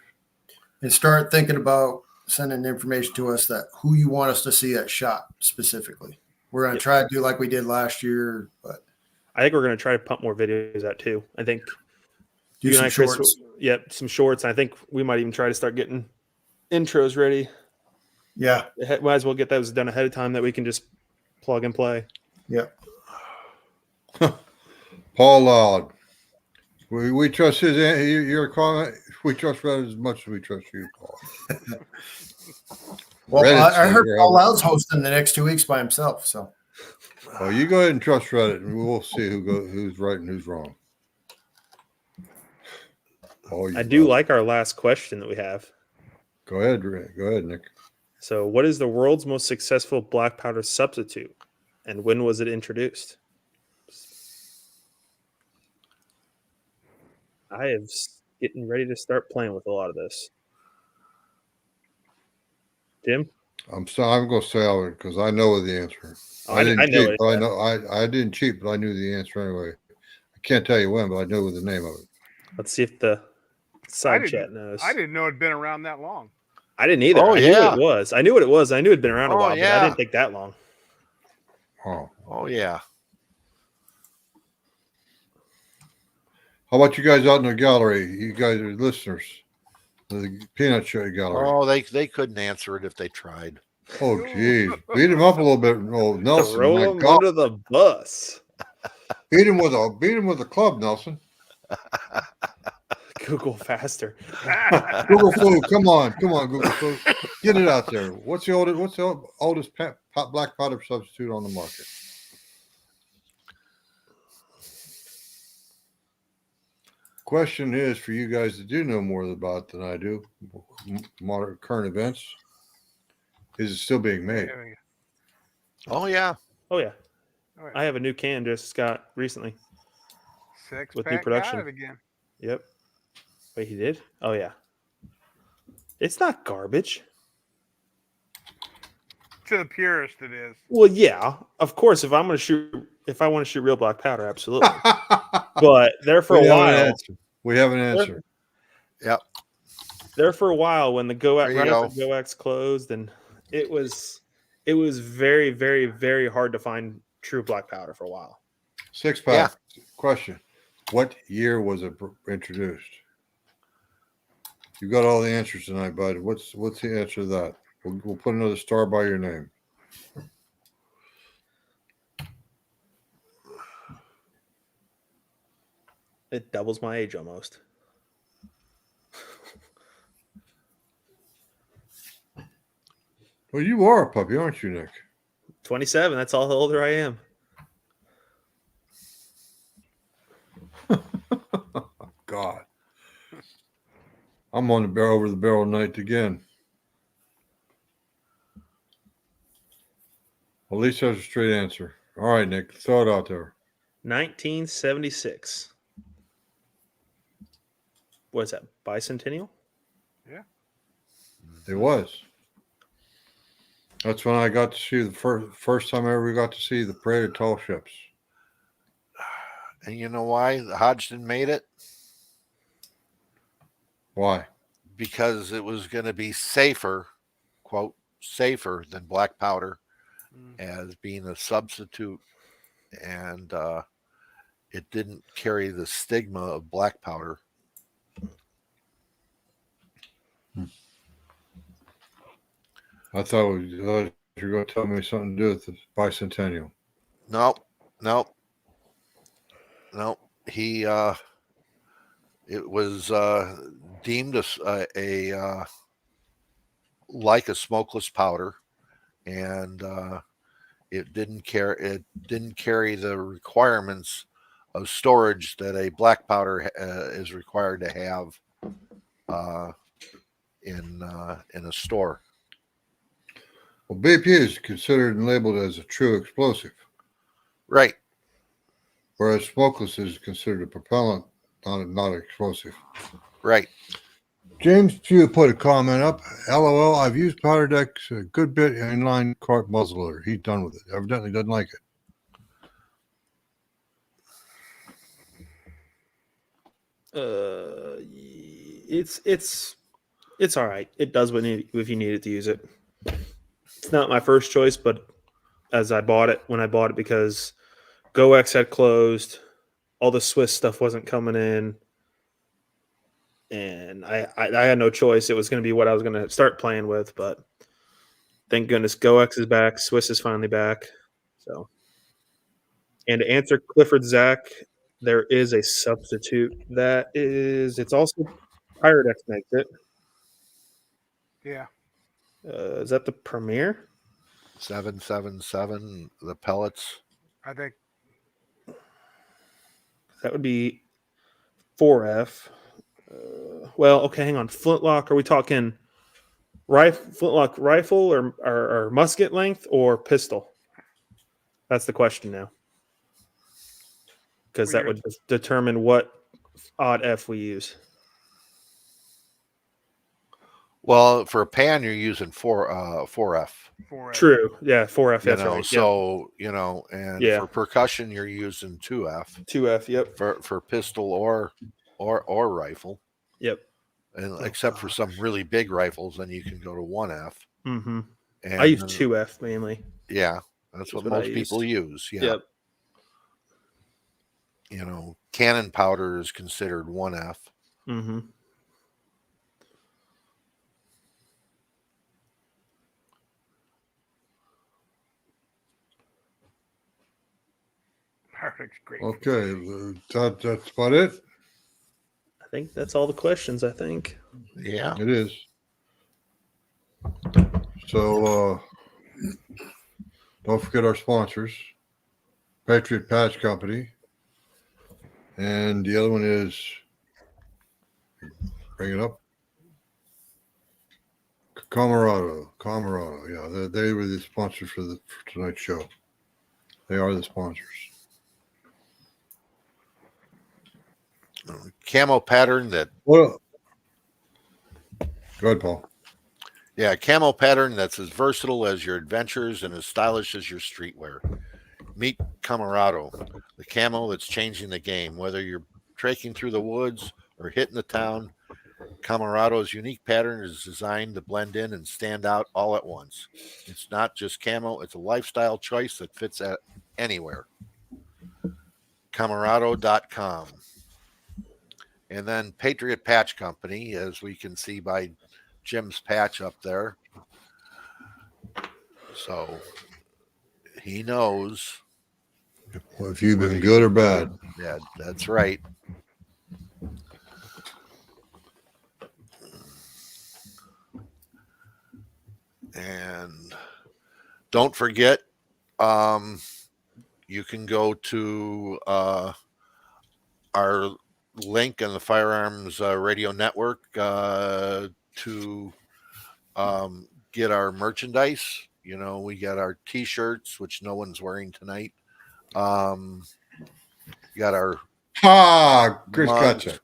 And start thinking about sending information to us that who you want us to see at SHOT specifically. We're going to try to do like we did last year, but I think we're going to try to pump more videos out too. I think do some shorts. Yep, some shorts. I think we might even try to start getting intros ready. Yeah. Might as well get those done ahead of time that we can just plug and play. Yep. Paul Loud. We trust your comment. We trust Reddit as much as we trust you, Paul. Well, I heard Paul Loud's hosting the next 2 weeks by himself. So, well, you go ahead and trust Reddit, and we'll see who's right and who's wrong. I do like our last question that we have. Go ahead, Nick. So, what is the world's most successful black powder substitute, and when was it introduced? I am getting ready to start playing with a lot of this. Jim? I'm going to say it because I know the answer. I didn't cheat, but I knew the answer anyway. I can't tell you when, but I know the name of it. Let's see if the side chat knows. I didn't know it'd been around that long. I didn't either. I knew what it was. I knew what it was. I knew it'd been around a while, but I didn't think that long. Oh yeah. How about you guys out in the gallery? You guys are listeners. The Peanut Show gallery. Oh, they couldn't answer it if they tried. Oh, geez. Beat him up a little bit. Oh, Nelson. Throw him under the bus. Beat him with a club, Nelson. Google faster. Google Flu. Come on, Google Flu. Get it out there. What's the oldest black powder substitute on the market? Question is for you guys that do know more about than I do, modern current events. Is it still being made? Oh yeah. Oh yeah. I have a new can just got recently. With new production again. Yep. Wait, he did? Oh yeah. It's not garbage. To the purist, it is. Well, yeah, of course. If I want to shoot real black powder, absolutely. But there for a while, we have an answer. Yep. There for a while when the GoX closed, and it was very, very, very hard to find true black powder for a while. 6-pack. Yeah. Question: what year was it introduced? You got all the answers tonight, bud. What's the answer to that? We'll put another star by your name. It doubles my age almost. Well, you are a puppy, aren't you, Nick? 27. That's all the older I am. God. I'm on the barrel over the barrel night again. At least that's a straight answer. All right, Nick, throw it out there. 1976. What is that? Bicentennial? Yeah. It was. That's when I got to see the first time I ever got to see the parade of tall ships. And you know why Hodgson made it? Why? Because it was going to be safer, quote, safer than black powder as being a substitute. And it didn't carry the stigma of black powder. I thought you were going to tell me something to do with the bicentennial. Nope. He it was deemed a like a smokeless powder, and it didn't carry the requirements of storage that a black powder is required to have. in a store. Well, BP is considered and labeled as a true explosive, Right. whereas smokeless is considered a propellant, not explosive. Right. James Pugh put a comment up. LOL, I've used Powder Deck's a good bit inline cart muzzleloader. He's done with it. Evidently doesn't like it. It's all right. It does if you needed to use it. It's not my first choice, but when I bought it because GoX had closed, all the Swiss stuff wasn't coming in, and I had no choice. It was going to be what I was going to start playing with, but thank goodness GoX is back, Swiss is finally back. So, and to answer Clifford Zach, there is a substitute it's also Pyrex makes it. Yeah. Is that the Premier? 777, the pellets. I think That would be 4F. Well, okay, hang on. Flintlock, are we talking flintlock rifle or musket length or pistol? That's the question now. Because that would determine what odd F we use. Well, for a pan, you're using 4F. 4F. True. Yeah, 4F. You That's know, right. so and Yeah. for percussion, you're using 2F. 2F. Yep. For pistol or rifle. Yep. And except for some really big rifles, then you can go to 1F. Mm-hmm. And I use 2F mainly. Yeah, that's what most people use. Yeah. Yep. Cannon powder is considered 1F. Mm-hmm. Perfect. Great. Okay, that's about it. I think that's all the questions. I think. Yeah. It is. So don't forget our sponsors, Patriot Patch Company, and the other one is, bring it up, Camarado. Yeah, they were the sponsors for tonight's show. They are the sponsors. Camo pattern that. Well, go ahead, Paul. Yeah, camo pattern that's as versatile as your adventures and as stylish as your streetwear. Meet Camarado, the camo that's changing the game. Whether you're trekking through the woods or hitting the town, Camarado's unique pattern is designed to blend in and stand out all at once. It's not just camo, it's a lifestyle choice that fits at anywhere. Camarado.com. And then Patriot Patch Company, as we can see by Jim's patch up there. So he knows. Well, if you've been good or bad. Yeah, that's right. And don't forget, you can go to our link on the Firearms Radio Network to get our merchandise. We got our T-shirts, which no one's wearing tonight. You got our Chris mugs. gotcha.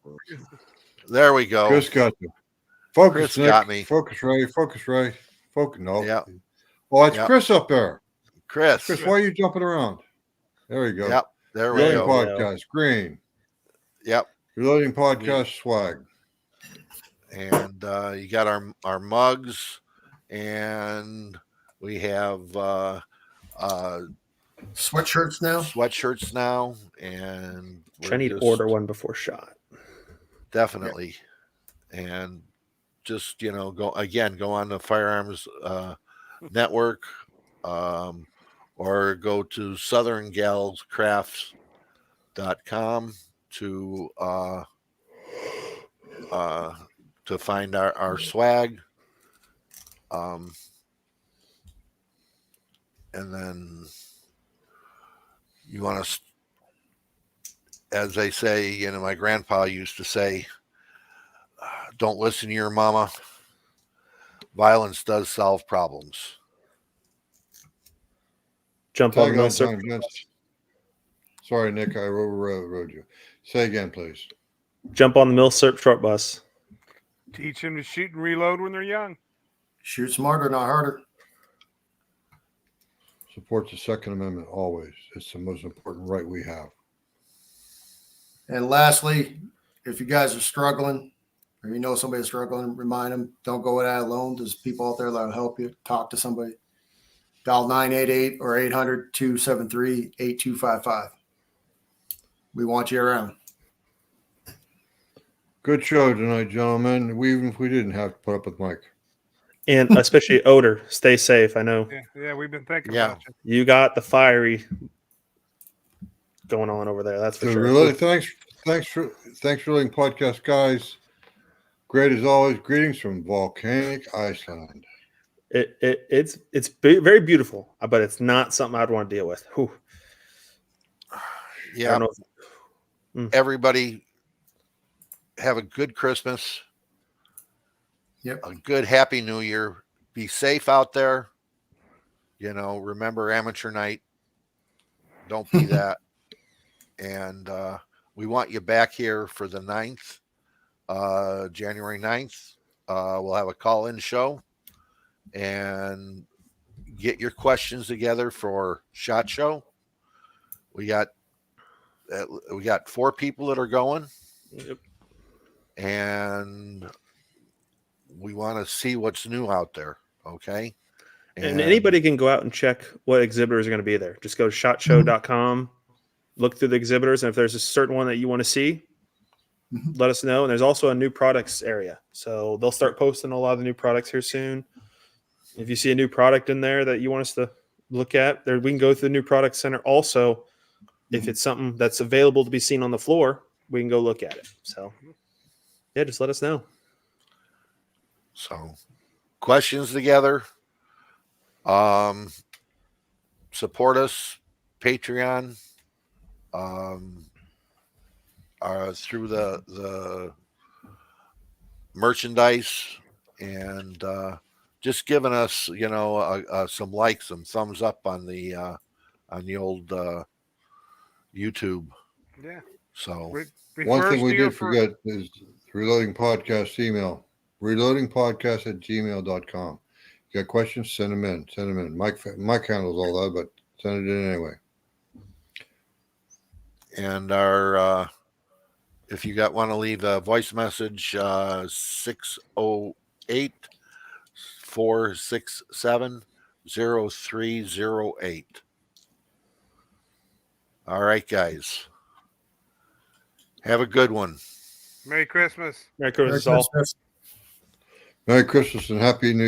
There we go. Chris gotcha. Focus, Chris Nick. got me. Focus, Ray. Focus. No. Yeah. Oh, it's Yep. Chris up there. Chris. Chris, why are you jumping around? There we go. Yep. There we Reloading go. Podcast, green. Yep. Reloading Podcast, swag. And you got our mugs, and we have Sweatshirts now. sweatshirts now, and I need to order one before shot. definitely. And just go on the Firearms Network, or go to southerngalscrafts.com to find our swag. And then you want to, as they say, my grandpa used to say, Don't listen to your mama. Violence does solve problems. Jump on Tag the on mill surf. time, gents. Sorry, Nick, I overrode you. Say again, please. Jump on the mill surf short bus. Teach them to shoot and reload when they're young. Shoot smarter, not harder. Support the Second Amendment always. It's the most important right we have. And lastly, if you guys are struggling or you know somebody's struggling, remind them, don't go it out alone. There's people out there that will help you. Talk to somebody. Dial 988 or 800-273-8255. We want you around. Good show tonight, gentlemen. Even if we didn't have to put up with Mike. And especially odor. Stay safe. I know Yeah, we've been thinking Yeah. about you. you got the fiery going on over there. That's for So sure. really, thanks for Reloading Podcast, guys. Great as always. Greetings from volcanic Iceland. It's very beautiful, but it's not something I'd want to deal with. Whew. I Yeah. don't know if- Everybody have a good Christmas. Yep. A good Happy New Year. Be safe out there. Remember amateur night. Don't be that. And we want you back here for the 9th, January 9th. We'll have a call-in show and get your questions together for SHOT Show. We got 4 people that are going. Yep. And we want to see what's new out there. Okay. And anybody can go out and check what exhibitors are going to be there. Just go to shotshow.com, look through the exhibitors, and if there's a certain one that you want to see, let us know. And there's also a new products area. So they'll start posting a lot of the new products here soon. If you see a new product in there that you want us to look at, we can go through the new product center. Also, if it's something that's available to be seen on the floor, we can go look at it. So, yeah, just let us know. So, questions together. Support us, Patreon, through the merchandise, and just giving us, some likes, some thumbs up on the old YouTube. Yeah. So One thing we Steer did forget is Reloading Podcast email. Reloadingpodcast@gmail.com. You got questions? Send them in. Mike handles all that, but send it in anyway. and our if you want to leave a voice message, 608-467-0308. All right, guys, have a good one. Merry Christmas. Merry Christmas, all. Christmas. Merry Christmas and Happy New Year.